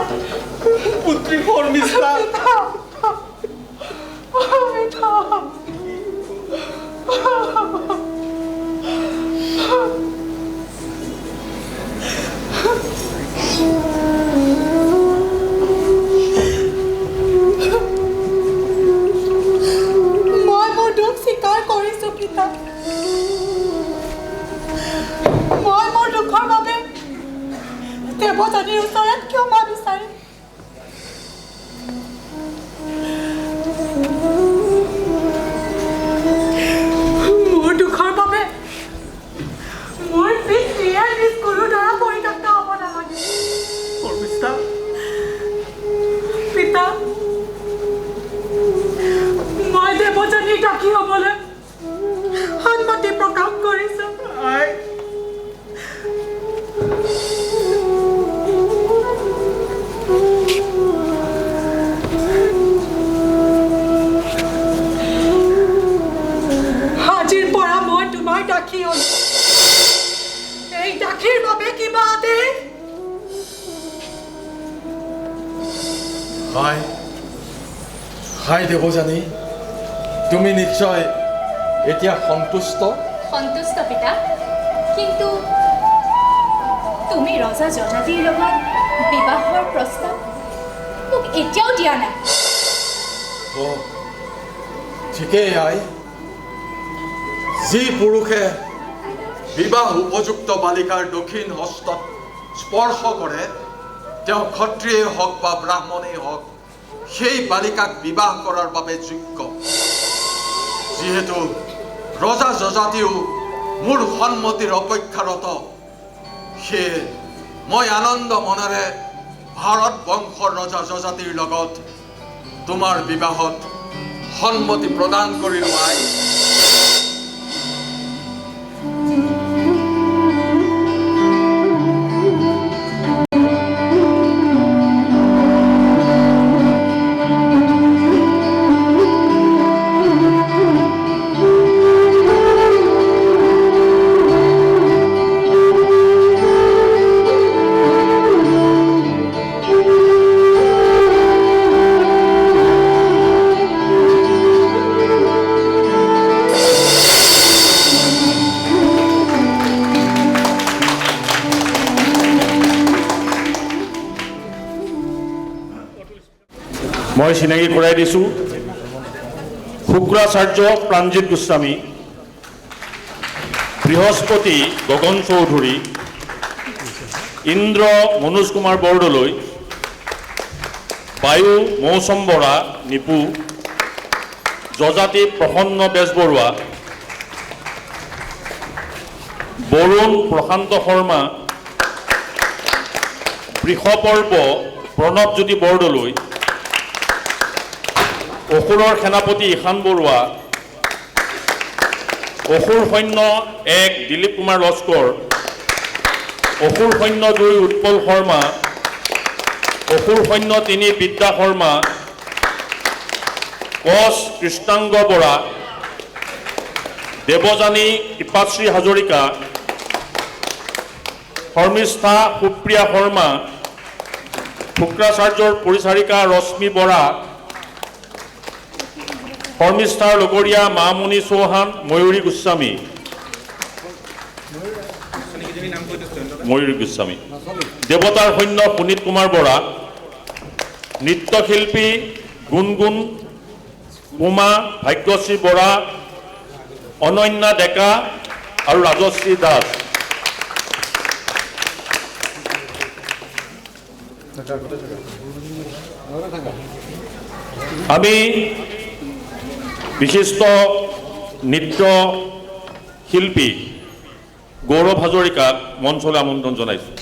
পুত্ৰী শৰ্মিষ্ঠা, মই মোৰ দুখ স্বীকাৰ কৰিছো পিতা। মই মোৰ দুখৰ বাবে দেৱযানীৰ ওচৰত ক্ষমা বিচাৰিম। মোৰ দুখৰ বাবে মোৰ পিতৃয়ে নিজ গুৰুৰ দ্বাৰা পৰিত্যক্ত হ'ব নালাগে। শৰ্মিষ্ঠা, পিতা, মই দেৱযানীৰ দাসী হ'বলৈ সন্মতি প্ৰকাশ কৰিছো। আজিৰ পৰা মই তোমাৰ দাসী হ'লো। এই দাসীৰ বাবে কিবা আদেশ? হাই হাই দেৱযানী, তুমি নিশ্চয় এতিয়া সন্তুষ্ট? সন্তুষ্ট পিতা, কিন্তু তুমি ৰজা যযাতিৰ লগত বিবাহৰ প্ৰস্তাৱ মোক এতিয়াও দিয়া নাই। ঠিকেই আই। যি পুৰুষে বিবাহ উপযুক্ত বালিকাৰ দক্ষিণ হস্তত স্পৰ্শ কৰে, তেওঁ ক্ষত্ৰিয়েই হওক বা ব্ৰাহ্মণেই হওক, সেই বালিকাক বিবাহ কৰাৰ বাবে যোগ্য। যিহেতু ৰজা যযাতিও মোৰ সন্মতিৰ অপেক্ষাৰত, সেয়ে মই আনন্দ মনেৰে ভাৰত বংশৰ ৰজা যযাতিৰ লগত তোমাৰ বিবাহত সন্মতি প্ৰদান কৰিলো আই। মই চিনাকি কৰাই দিছোঁ, শুক্ৰাচাৰ্য প্ৰাণজিৎ গোস্বামী, বৃহস্পতি গগন চৌধুৰী, ইন্দ্ৰ মনোজ কুমাৰ বৰদলৈ, বায়ু মৌচম বৰা নিপু, যযাতি প্ৰসন্ন বেজবৰুৱা, বৰুণ প্ৰশান্ত শৰ্মা, বৃষপৰ্ব প্ৰণৱজ্যোতি বৰদলৈ, অসুৰৰ সেনাপতি ঈশান বৰুৱা, অসুৰ সৈন্য 1 দিলীপ কুমাৰ লস্কৰ, অসুৰ সৈন্য 2 উৎপল শৰ্মা, অসুৰ সৈন্য 3 বিদ্যা শৰ্মা, কোচ কৃষ্ণাংগ বৰা, দেৱযানী কৃপাশ্ৰী হাজৰিকা, শৰ্মিষ্ঠা সুপ্ৰিয়া শৰ্মা, শুক্ৰাচাৰ্যৰ পৰিচাৰিকা ৰশ্মি বৰা, শৰ্মিষ্ঠাৰ লগৰীয়া মামণি চৌহান, ময়ূৰী গোস্বামী, দেৱতাৰ সৈন্য পুনীত কুমাৰ বৰা, নৃত্যশিল্পী গুণগুণ উমা, ভাগ্যশ্ৰী বৰা, অনন্যা ডেকা আৰু ৰাজশ্ৰী দাস। আমি বিশিষ্ট নৃত্য শিল্পী গৌৰৱ হাজৰিকাক মঞ্চলৈ আমন্ত্ৰণ জনাইছোঁ।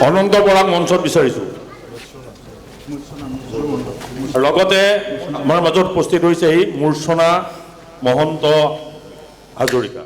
অনন্ত বৰাক মঞ্চত বিচাৰিছোঁ। লগতে আমাৰ মাজত উপস্থিত হৈছে এই মূৰ্ছনা মহন্ত হাজৰিকা।